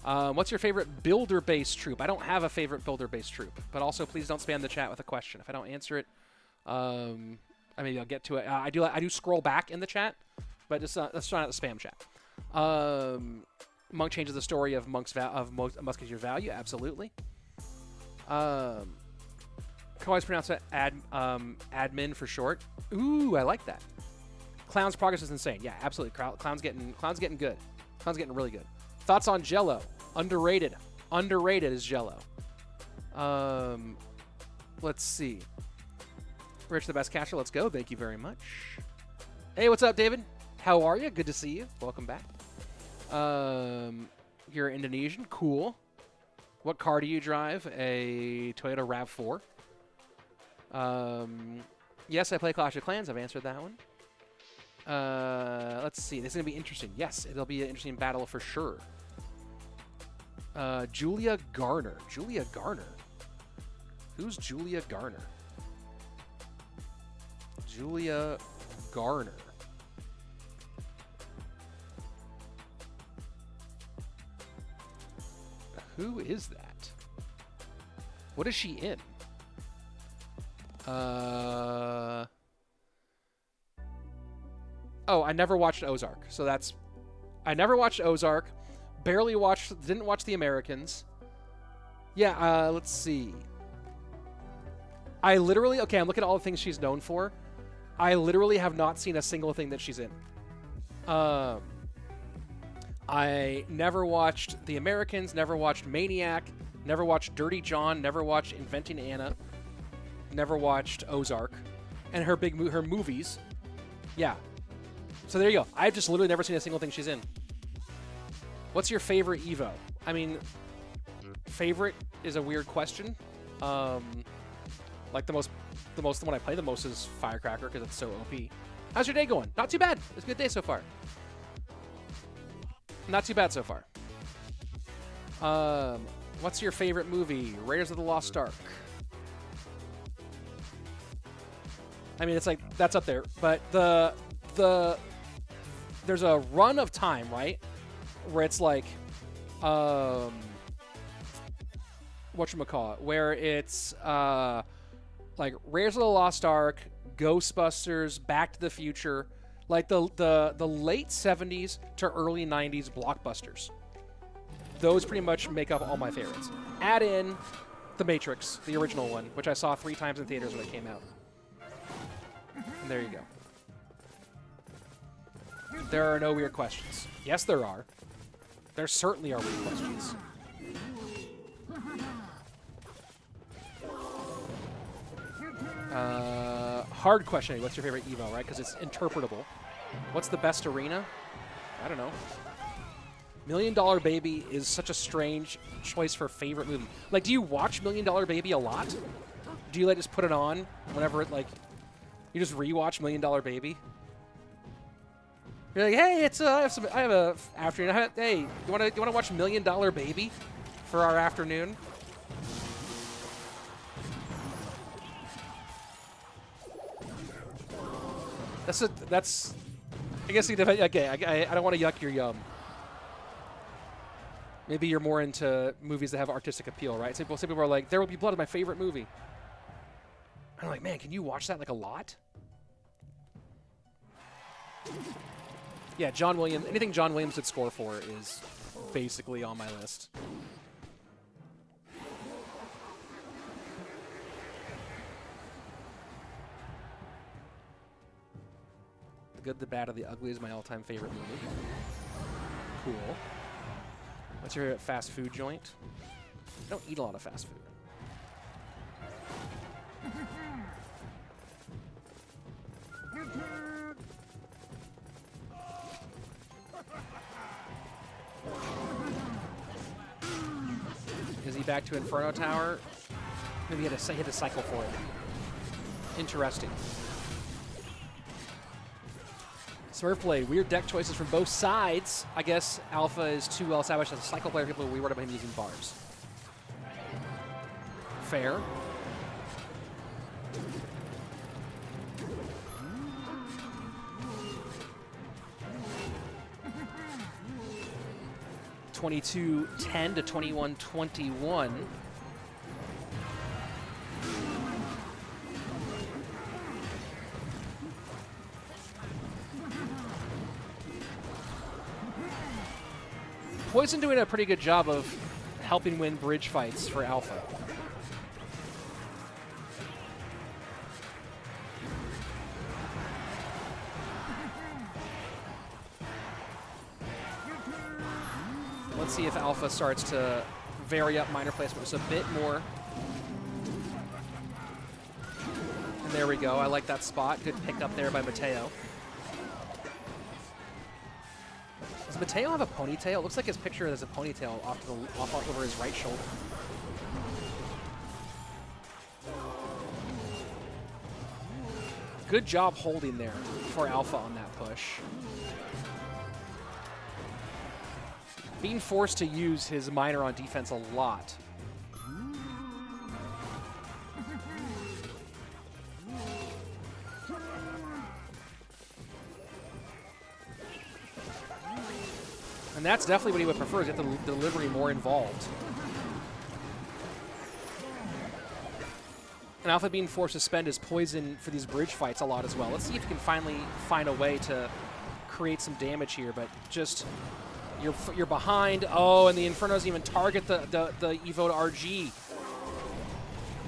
[SPEAKER 1] What's your favorite builder-based troop? I don't have a favorite builder-based troop, but also please don't spam the chat with a question. If I don't answer it, maybe I'll get to it. I do scroll back in the chat, but just let's try not to spam chat. Monk changes the story of Musketeer value. Absolutely. Can always pronounce it admin for short. Ooh, I like that. Clown's progress is insane. Yeah, absolutely. Clown's getting good. Clown's getting really good. Thoughts on Jello? Underrated. Underrated is Jello. Let's see. Rich the best catcher. Let's go. Thank you very much. Hey, what's up, David? How are you? Good to see you. Welcome back. You're Indonesian. Cool. What car do you drive? A Toyota RAV4. Yes, I play Clash of Clans. I've answered that one. Let's see. This is going to be interesting. Yes, it'll be an interesting battle for sure. Julia Garner. Julia Garner. Who's Julia Garner? Julia Garner. Who is that? What is she in? Oh, I never watched Ozark. So that's... I never watched Ozark. Barely watched... Didn't watch The Americans. Yeah, let's see. I literally... Okay, I'm looking at all the things she's known for. I literally have not seen a single thing that she's in. I never watched The Americans, never watched Maniac, never watched Dirty John, never watched Inventing Anna, never watched Ozark, and her movies. Yeah. So there you go. I've just literally never seen a single thing she's in. What's your favorite Evo? I mean, favorite is a weird question. Like the one I play the most is Firecracker because it's so OP. How's your day going? Not too bad. It's a good day so far. Not too bad so far. What's your favorite movie? Raiders of the Lost Ark. I mean, it's like, that's up there. But there's a run of time, right? Where it's like, whatchamacallit? Where it's, like Raiders of the Lost Ark, Ghostbusters, Back to the Future, like the late 70s to early 90s blockbusters. Those pretty much make up all my favorites. Add in The Matrix, the original one, which I saw 3 times in theaters when it came out. And there you go. There are no weird questions. Yes, there are. There certainly are weird questions. Hard question. What's your favorite Evo, right? Because it's interpretable. What's the best arena? I don't know. $1 Million Baby is such a strange choice for favorite movie. Like, do you watch $1 Million Baby a lot? Do you like just put it on whenever it like you just rewatch $1 Million Baby? You're like, hey, it's I have a afternoon. Hey, you want to watch $1 Million Baby for our afternoon? That's. I guess okay. I don't want to yuck your yum. Maybe you're more into movies that have artistic appeal, right? Some people are like, "There Will Be Blood" is my favorite movie. I'm like, man, can you watch that like a lot? Yeah, John Williams. Anything John Williams did score for is basically on my list. The Good, the Bad, or the Ugly is my all-time favorite movie. Cool. What's your favorite fast food joint? I don't eat a lot of fast food. Is he back to Inferno Tower? Maybe he had to hit a cycle for it. Interesting. Smurfplay, weird deck choices from both sides. I guess Alpha is too well established as a cycle player. People will be worried about him using barbs. Fair. $22-10 to $21-21. Poison doing a pretty good job of helping win bridge fights for Alpha. Let's see if Alpha starts to vary up minor placement just a bit more. And there we go. I like that spot. Good pick up there by Mateo. Does Mateo have a ponytail? It looks like his picture has a ponytail off over his right shoulder. Good job holding there for Alpha on that push. Being forced to use his minor on defense a lot. And that's definitely what he would prefer, is get the delivery more involved. And Alpha being forced to spend his poison for these bridge fights a lot as well. Let's see if he can finally find a way to create some damage here, but just you're behind. Oh, and the Inferno doesn't even target the Evo to RG.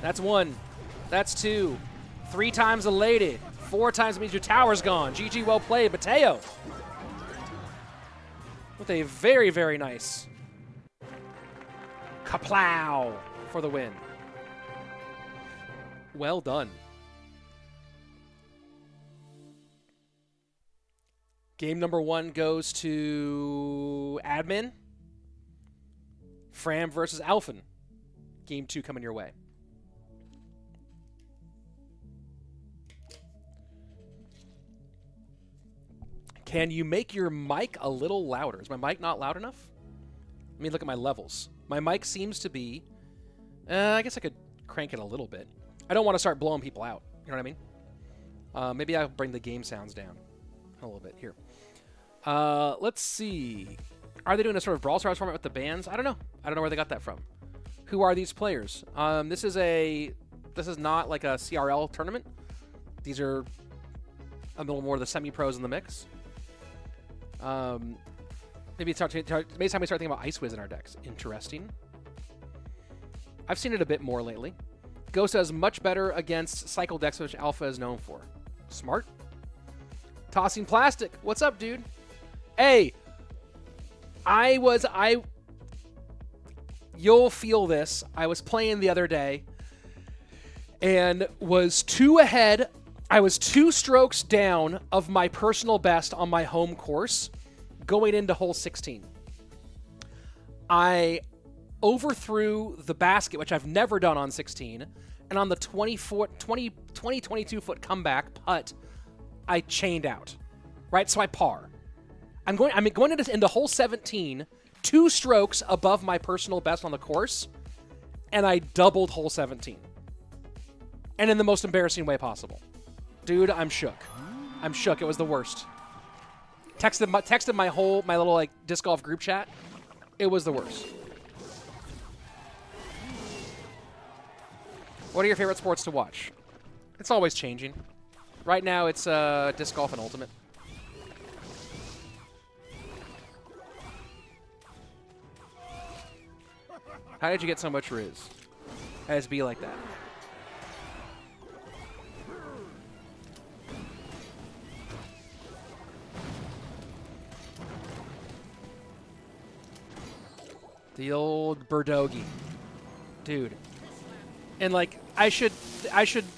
[SPEAKER 1] That's one. That's two. 3 times elated. 4 times means your tower's gone. GG, well played, Mateo. With a very, very nice kaplow for the win. Well done. Game number 1 goes to Admin. Fram versus Alfon. Game 2 coming your way. Can you make your mic a little louder? Is my mic not loud enough? Let me look at my levels. My mic seems to be... I guess I could crank it a little bit. I don't want to start blowing people out. You know what I mean? Maybe I'll bring the game sounds down a little bit here. Let's see. Are they doing a sort of Brawl Stars format with the bands? I don't know. I don't know where they got that from. Who are these players? This is not like a CRL tournament. These are a little more of the semi-pros in the mix. Maybe it's time we start thinking about Ice Wiz in our decks. Interesting. I've seen it a bit more lately. Ghost does much better against cycle decks, which Alpha is known for. Smart. Tossing Plastic. What's up, dude? Hey, you'll feel this. I was playing the other day and was 2 ahead. I was 2 strokes down of my personal best on my home course going into hole 16. I overthrew the basket, which I've never done on 16, and on the 22-foot comeback putt, I chained out, right? So I par. I'm going into hole 17, 2 strokes above my personal best on the course, and I doubled hole 17. And in the most embarrassing way possible. Dude, I'm shook. I'm shook. It was the worst. Texted my little like disc golf group chat. It was the worst. What are your favorite sports to watch? It's always changing. Right now, it's disc golf and Ultimate. How did you get so much Riz? It has to be like that. The old Birdogi. Dude. And like I should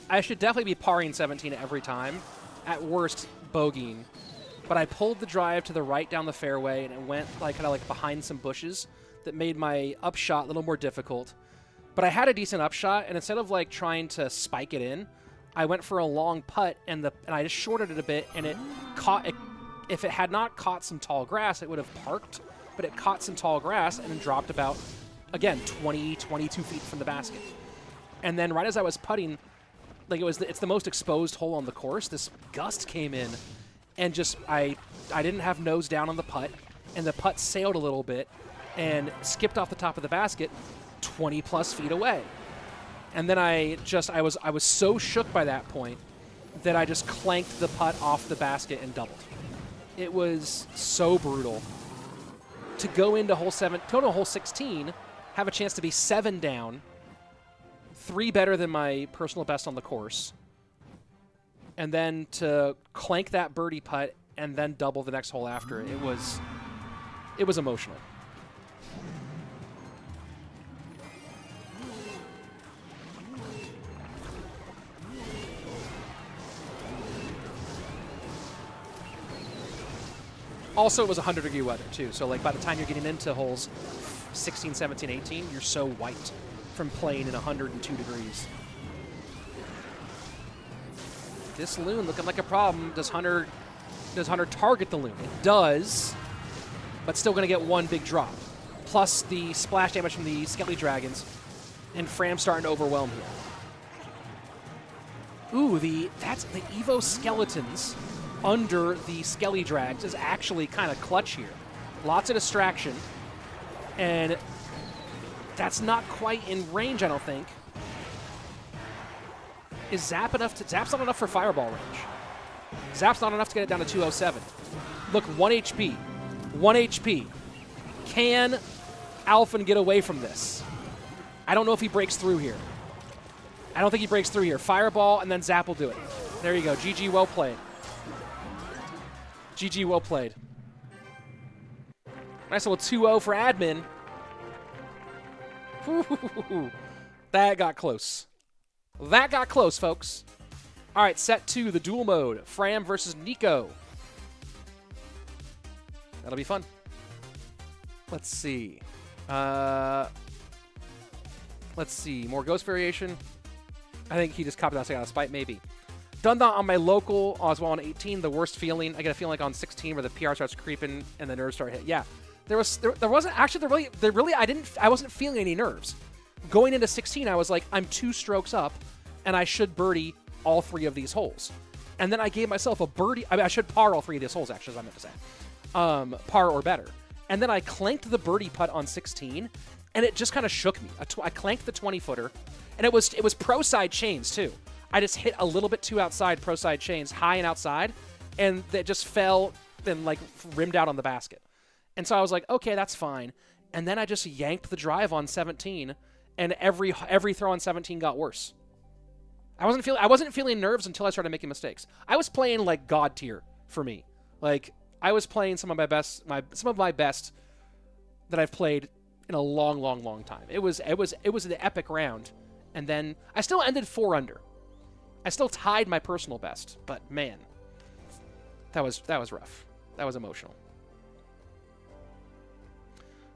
[SPEAKER 1] definitely be parring 17 every time. At worst, bogeying. But I pulled the drive to the right down the fairway and it went like kind of like behind some bushes. that made my upshot a little more difficult. But I had a decent upshot, and instead of like trying to spike it in, I went for a long putt, and I just shorted it a bit, and it caught it. If it had not caught some tall grass, it would have parked, but it caught some tall grass and then dropped about, again, 20, 22 feet from the basket. And then right as I was putting, like it's the most exposed hole on the course, this gust came in, and just I didn't have nose down on the putt, and the putt sailed a little bit and skipped off the top of the basket 20 plus feet away. And then I was so shook by that point that I just clanked the putt off the basket and doubled. It was so brutal to go into hole 16, have a chance to be 7 down, 3 better than my personal best on the course, and then to clank that birdie putt and then double the next hole after. It was emotional. Also, it was 100-degree weather, too. So, like, by the time you're getting into holes 16, 17, 18, you're so white from playing in 102 degrees. This loon looking like a problem. Does Hunter target the loon? It does, but still going to get 1 big drop. Plus the splash damage from the Skelly Dragons, and Fram's starting to overwhelm here. Ooh, that's the Evo Skeletons under the Skelly Drags is actually kind of clutch here. Lots of distraction, and that's not quite in range, I don't think. Is Zap enough to... Zap's not enough for Fireball range. Zap's not enough to get it down to 207. Look, 1 HP. 1 HP. Can Alfon get away from this? I don't know if he breaks through here. I don't think he breaks through here. Fireball, and then Zap will do it. There you go. GG, well played. GG, well played. Nice little 2-0 for admin. Ooh, that got close. That got close, folks. All right, set 2, the duel mode. Fram versus Nico. That'll be fun. Let's see. Let's see. More ghost variation. I think he just copied that out of spite, maybe. Done that on my local as well on 18. The worst feeling. I get a feeling like on 16 where the PR starts creeping and the nerves start hit. Yeah, there wasn't actually I wasn't feeling any nerves. Going into 16, I was like, I'm 2 strokes up, and I should birdie all 3 of these holes. And then I gave myself a birdie. I mean, I should par all 3 of these holes, actually, as I meant to say. Par or better. And then I clanked the birdie putt on 16, and it just kind of shook me. I clanked the 20-footer, and it was pro side chains, too. I just hit a little bit too outside pro side chains, high and outside, and it just fell and, like, rimmed out on the basket. And so I was like, okay, that's fine. And then I just yanked the drive on 17, and every throw on 17 got worse. I wasn't feeling nerves until I started making mistakes. I was playing like God tier for me. Like, I was playing some of my best that I've played in a long, long, long time. It was an epic round, and then I still ended 4 under. I still tied my personal best, but man, that was rough. That was emotional.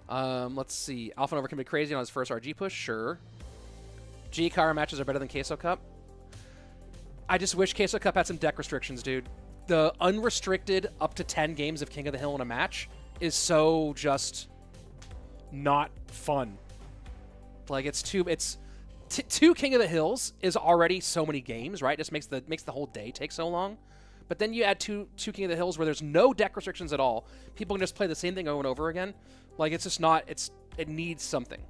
[SPEAKER 1] Let's see. Alfon over can be crazy on his first RG push. Sure. GKR matches are better than Queso Cup. I just wish Queso Cup had some deck restrictions, dude. The unrestricted up to 10 games of King of the Hill in a match is so just not fun. Like, two King of the Hills is already so many games, right? Just makes the whole day take so long. But then you add two King of the Hills where there's no deck restrictions at all. People can just play the same thing over and over again. Like, it's just not, it needs something.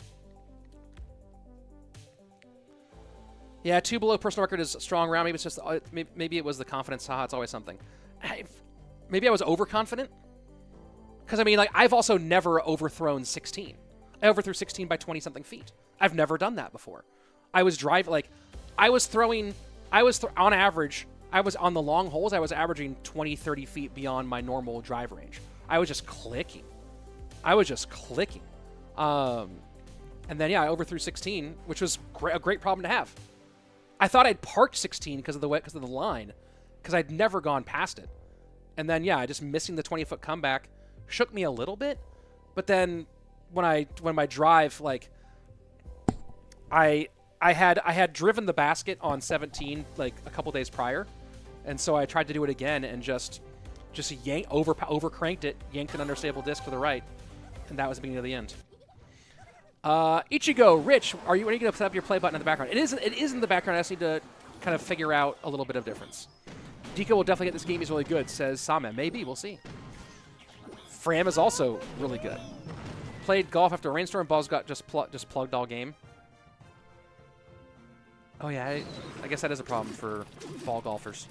[SPEAKER 1] Yeah, 2 below personal record is a strong round. Maybe it's just, maybe it was the confidence. Haha, it's always something. Maybe I was overconfident. Because, I mean, like, I've also never overthrown 16. I overthrew 16 by 20-something feet. I've never done that before. I was driving, like, on average, I was on the long holes, I was averaging 20, 30 feet beyond my normal drive range. I was just clicking. And then, yeah, I overthrew 16, which was a great problem to have. I thought I'd parked 16 because of the line, because I'd never gone past it. And then, yeah, just missing the 20-foot comeback shook me a little bit, but then when my drive, like, I had driven the basket on 17 like a couple days prior, and so I tried to do it again and just over cranked it, yanked an understable disc to the right, and that was the beginning of the end. Ichigo, Rich, when are you going to set up your play button in the background? It is in the background. I just need to kind of figure out a little bit of difference. Deco will definitely get this game. He's really good, says Same. Maybe, we'll see. Fram is also really good. Played golf after a rainstorm. Balls got just plugged all game. Oh yeah, I guess that is a problem for ball golfers.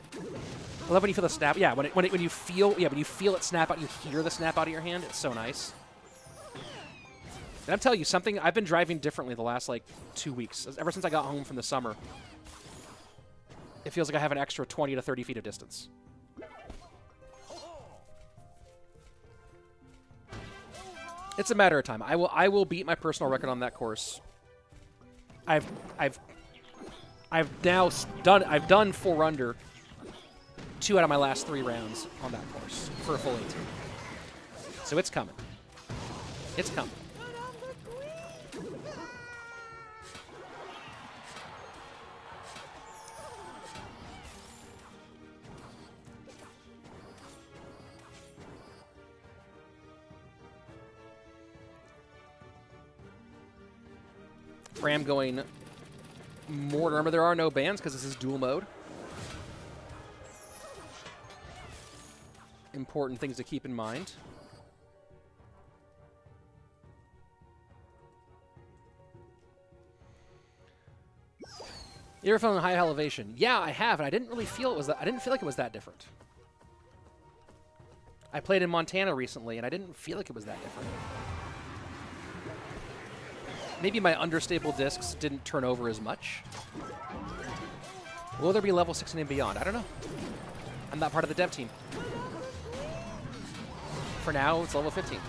[SPEAKER 1] I love when you feel the snap. Yeah, when you feel it snap out, you hear the snap out of your hand. It's so nice. And I'm telling you something. I've been driving differently the last like 2 weeks. Ever since I got home from the summer, it feels like I have an extra 20 to 30 feet of distance. It's a matter of time. I will beat my personal record on that course. I've done 4 under 2 out of my last 3 rounds on that course for a full 18. So it's coming. It's coming. Fram going more. Remember, there are no bans because this is dual mode. Important things to keep in mind. You ever felt in high elevation? Yeah, I have, and I didn't really feel it was that. I didn't feel like it was that different. I played in Montana recently, and I didn't feel like it was that different. Maybe my understable discs didn't turn over as much. Will there be level 16 and beyond? I don't know. I'm not part of the dev team. For now, it's level 15.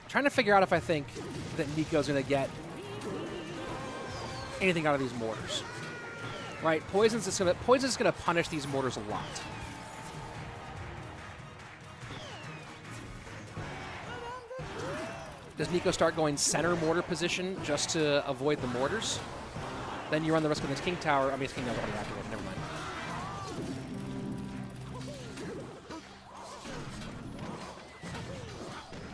[SPEAKER 1] Trying to figure out if I think that Nico's going to get anything out of these mortars. Right? Poison's just going to punish these mortars a lot. Does Nico start going center mortar position just to avoid the mortars? Then you run the risk of this King Tower. I mean, it's King Tower's already activated. Never mind.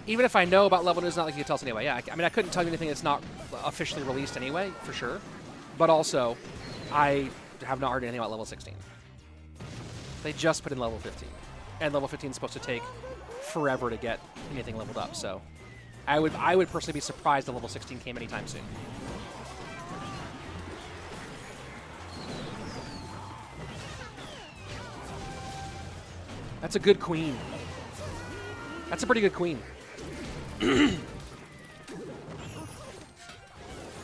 [SPEAKER 1] Even if I know about level 2, it's not like you can tell us anyway. Yeah, I mean, I couldn't tell you anything that's not officially released anyway, for sure. But also, I have not heard anything about level 16. They just put in level 15. And level 15 is supposed to take forever to get anything leveled up, so I would personally be surprised if level 16 came anytime soon. That's a good queen. That's a pretty good queen. I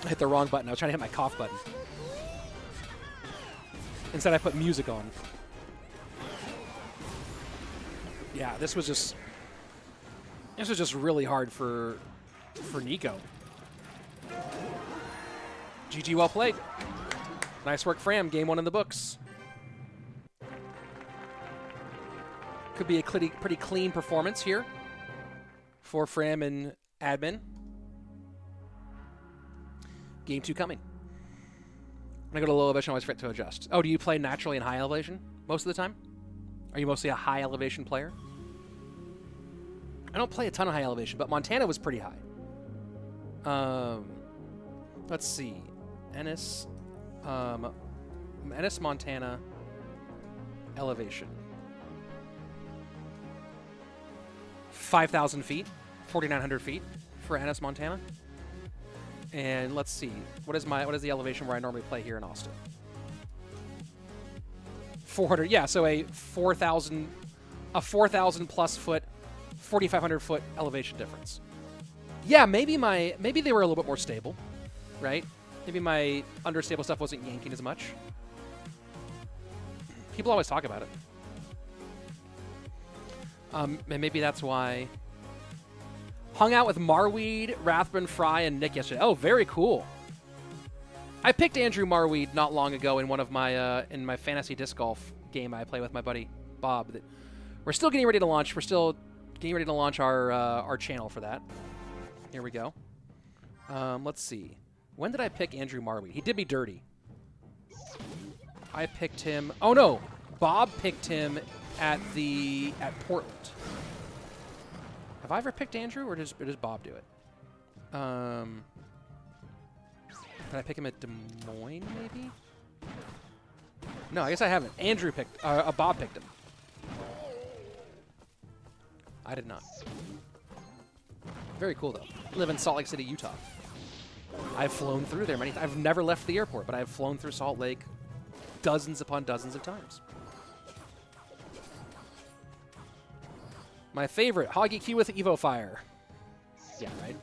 [SPEAKER 1] hit the wrong button. I was trying to hit my cough button. Instead, I put music on. Yeah, this was just really hard for Nico. GG, well played. Nice work, Fram. Game 1 in the books. Could be a pretty clean performance here for Fram and Admin. Game 2 coming. When I go to low elevation, I always forget to adjust. Oh, do you play naturally in high elevation most of the time? Are you mostly a high elevation player? I don't play a ton of high elevation, but Montana was pretty high. Let's see. Ennis, Montana, elevation. 5,000 feet, 4,900 feet for Ennis, Montana. And let's see, what is the elevation where I normally play here in Austin? 400, yeah, so a 4,000 plus foot, 4,500 foot elevation difference. Yeah, maybe they were a little bit more stable, right? Maybe my understable stuff wasn't yanking as much. People always talk about it. And maybe that's why. Hung out with Marweed, Rathbun, Fry, and Nick yesterday. Oh, very cool. I picked Andrew Marweed not long ago in one of my in my fantasy disc golf game I play with my buddy Bob. We're still getting ready to launch. We're still getting ready to launch our channel for that. Here we go. Let's see. When did I pick Andrew Marweed? He did me dirty. I picked him. Oh no, Bob picked him at Portland. Have I ever picked Andrew, or does Bob do it? Did I pick him at Des Moines, maybe? No, I guess I haven't. Andrew picked. Bob picked him. I did not. Very cool, though. I live in Salt Lake City, Utah. I've flown through there many times. I've never left the airport, but I've flown through Salt Lake dozens upon dozens of times. My favorite, Hoggy Q with Evo Fire. Yeah, right?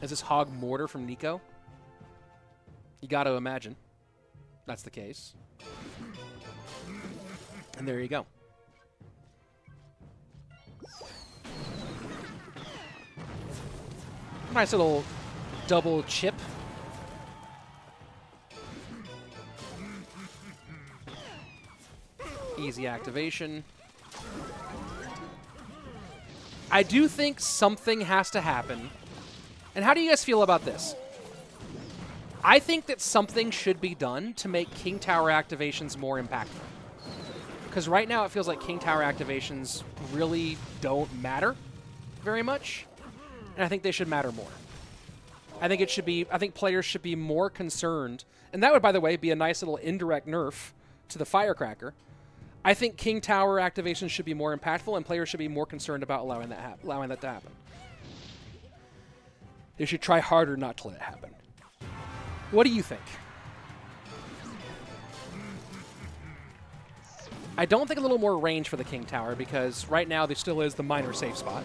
[SPEAKER 1] Is this Hog Mortar from Nico? You got to imagine that's the case. And there you go. Nice little double chip. Easy activation. I do think something has to happen. And how do you guys feel about this? I think that something should be done to make King Tower activations more impactful. Because right now it feels like King Tower activations really don't matter very much. And I think they should matter more. I think players should be more concerned. And that would, by the way, be a nice little indirect nerf to the Firecracker. I think King Tower activations should be more impactful, and players should be more concerned about allowing that to happen. They should try harder not to let it happen. What do you think? I don't think a little more range for the King Tower, because right now there still is the minor safe spot,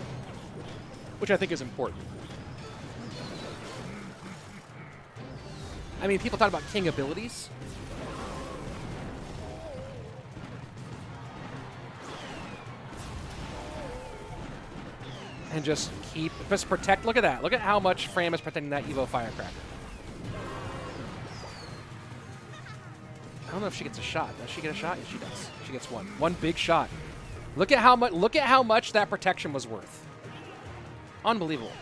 [SPEAKER 1] which I think is important. I mean, people talk about King abilities. And just protect. Look at that. Look at how much Fram is protecting that Evo Firecracker. I don't know if she gets a shot. Does she get a shot? Yes, she does. She gets one. One big shot. Look at how much that protection was worth. Unbelievable.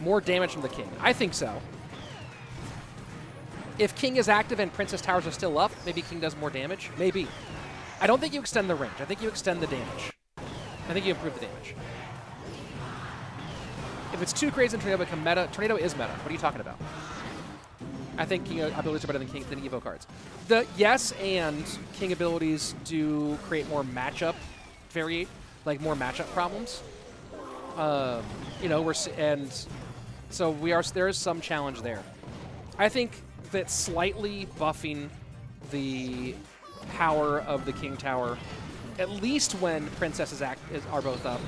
[SPEAKER 1] More damage from the King. I think so. If King is active and Princess Towers are still up, maybe King does more damage. Maybe. I don't think you extend the range. I think you extend the damage. I think you improve the damage. If it's too crazy and Tornado become meta, Tornado is meta. What are you talking about? I think King abilities are better than Evo cards. Yes, and King abilities do create more matchup more matchup problems. There is some challenge there. I think that slightly buffing the power of the King Tower, at least when Princesses are both up,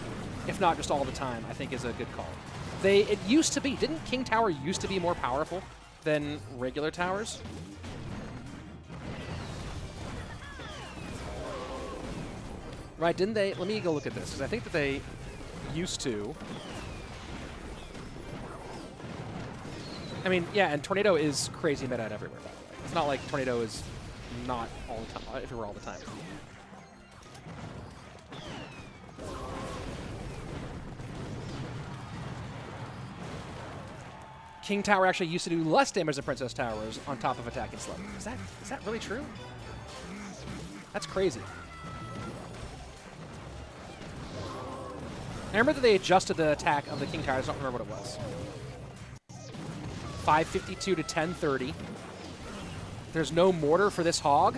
[SPEAKER 1] if not just all the time, I think is a good call. It used to be. Didn't King Tower used to be more powerful than regular towers? Right, didn't they? Let me go look at this, because I think that they used to. I mean, yeah, and Tornado is crazy meta everywhere, by the way. It's not like Tornado is not all the time, everywhere all the time. King Tower actually used to do less damage than Princess Towers on top of attacking slow. Is that really true? That's crazy. I remember that they adjusted the attack of the King Tower. I just don't remember what it was. 552 to 1030. There's no mortar for this Hog.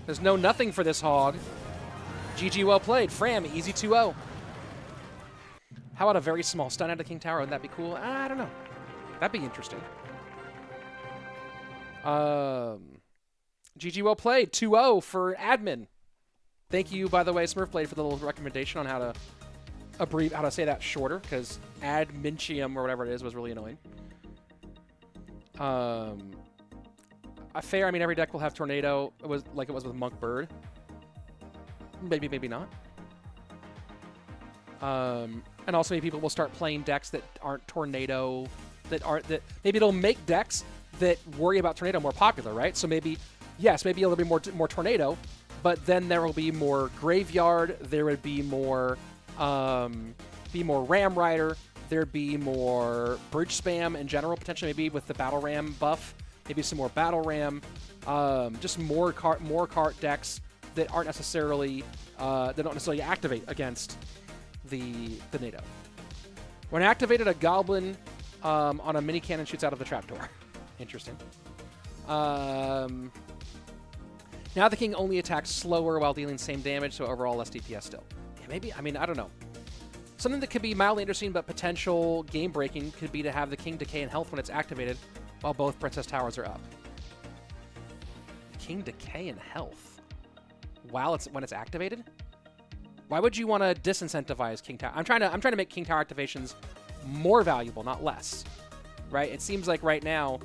[SPEAKER 1] There's no nothing for this Hog. GG, well played. Fram, easy 2-0. How about a very small stun out of King Tower? Wouldn't that be cool? I don't know. That'd be interesting. GG, well played. 2-0 for admin. Thank you, by the way, Smurfblade, for the little recommendation on how to how to say that shorter, because Minchiam or whatever it is was really annoying. fair. I mean, every deck will have Tornado. It was like it was with Monk Bird. Maybe, maybe not. And also maybe people will start playing decks that aren't Tornado, that maybe it'll make decks that worry about Tornado more popular, right? So maybe, yes, maybe it'll be more Tornado, but then there will be more Graveyard. There would be more Ram Rider. There'd be more Bridge Spam in general, potentially maybe with the Battle Ram buff. Maybe some more Battle Ram. Just more cart decks that aren't necessarily that don't necessarily activate against the NATO. When activated, a Goblin on a mini cannon shoots out of the trapdoor. Interesting. Now the King only attacks slower while dealing same damage, so overall less DPS still. Yeah, maybe, I mean, I don't know. Something that could be mildly interesting but potential game-breaking could be to have the King decay in health when it's activated while both Princess Towers are up. King decay in health while when it's activated? Why would you want to disincentivize King Tower? I'm trying to make King Tower activations more valuable, not less. Right? It seems like right now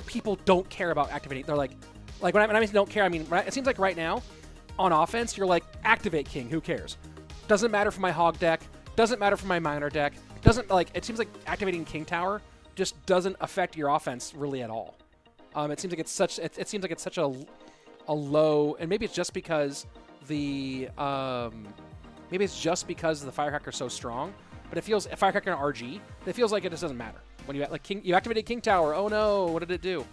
[SPEAKER 1] people don't care about activating. They're like when I mean don't care, I mean it seems like right now on offense you're like activate King, who cares? Doesn't matter for my Hog deck, doesn't matter for my Miner deck. Doesn't like it seems like activating King Tower just doesn't affect your offense really at all. It seems like it's such a low, and maybe it's just because the Firecracker is so strong, but it feels Firecracker and RG. It feels like it just doesn't matter when you you activated King Tower. Oh no, what did it do?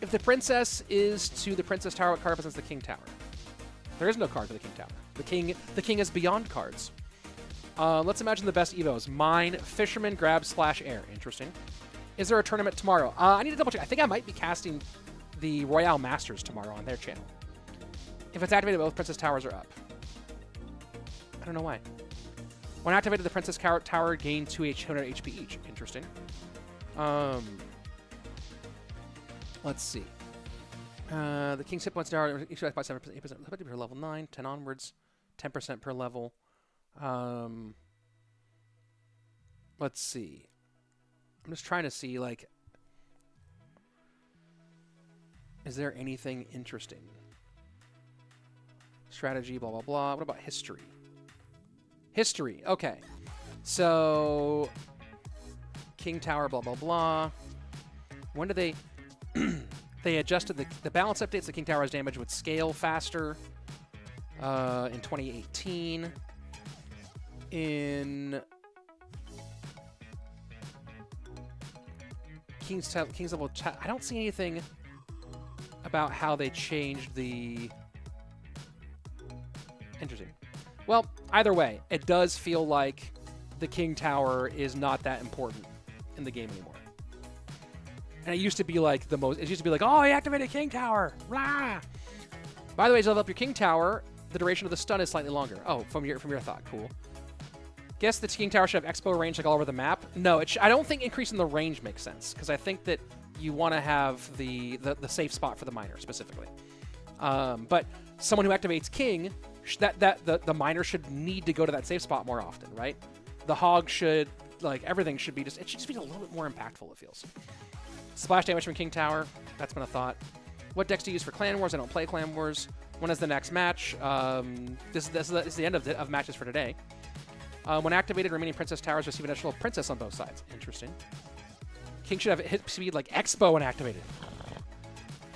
[SPEAKER 1] If the Princess is to the Princess Tower, what card represents the King Tower? There is no card for the King Tower. The King is beyond cards. Let's imagine the best Evos. Mine, Fisherman, Grab, Splash, Air. Interesting. Is there a tournament tomorrow? I need to double check. I think I might be casting the Royale Masters tomorrow on their channel. If it's activated, both Princess Towers are up. I don't know why. When activated, the Princess Tower gain 200 HP each. Interesting. Let's see. The King's hit points tower each by 7%, 8% per level 9, 10 onwards, 10% per level. Let's see. I'm just trying to see, like, is there anything interesting? Strategy, blah, blah, blah. What about history? History, okay. So, King Tower, blah, blah, blah. When did they... they adjusted the balance updates. The King Tower's damage would scale faster in 2018. In King's level, I don't see anything about how they changed the... Interesting. Well, either way, it does feel like the King Tower is not that important in the game anymore. And it used to be like the most... It used to be like, oh, I activated King Tower! Blah! By the way, to level up your King Tower, the duration of the stun is slightly longer. Oh, from your thought. Cool. Guess the King Tower should have expo range like all over the map. No, I don't think increasing the range makes sense, because I think that you want to have the safe spot for the Miner specifically. But someone who activates King, the Miner should need to go to that safe spot more often, right? The Hog should, like, everything should be just... It should just be a little bit more impactful, it feels. Splash damage from King Tower. That's been a thought. What decks do you use for Clan Wars? I don't play Clan Wars. When is the next match? This is the end of matches for today. When activated, remaining Princess Towers receive an additional Princess on both sides. Interesting. King should have hit speed like Expo when activated.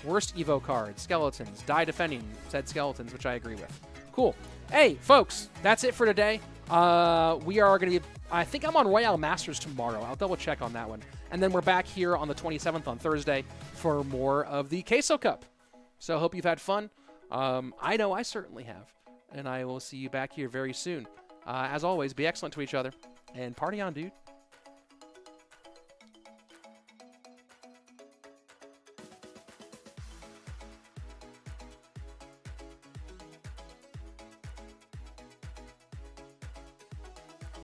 [SPEAKER 1] Worst Evo card. Skeletons. Die defending said Skeletons, which I agree with. Cool. Hey, folks, that's it for today. We are going to be... I think I'm on Royale Masters tomorrow. I'll double check on that one. And then we're back here on the 27th on Thursday for more of the Queso Cup. So I hope you've had fun. I know I certainly have. And I will see you back here very soon. As always, be excellent to each other. And party on, dude.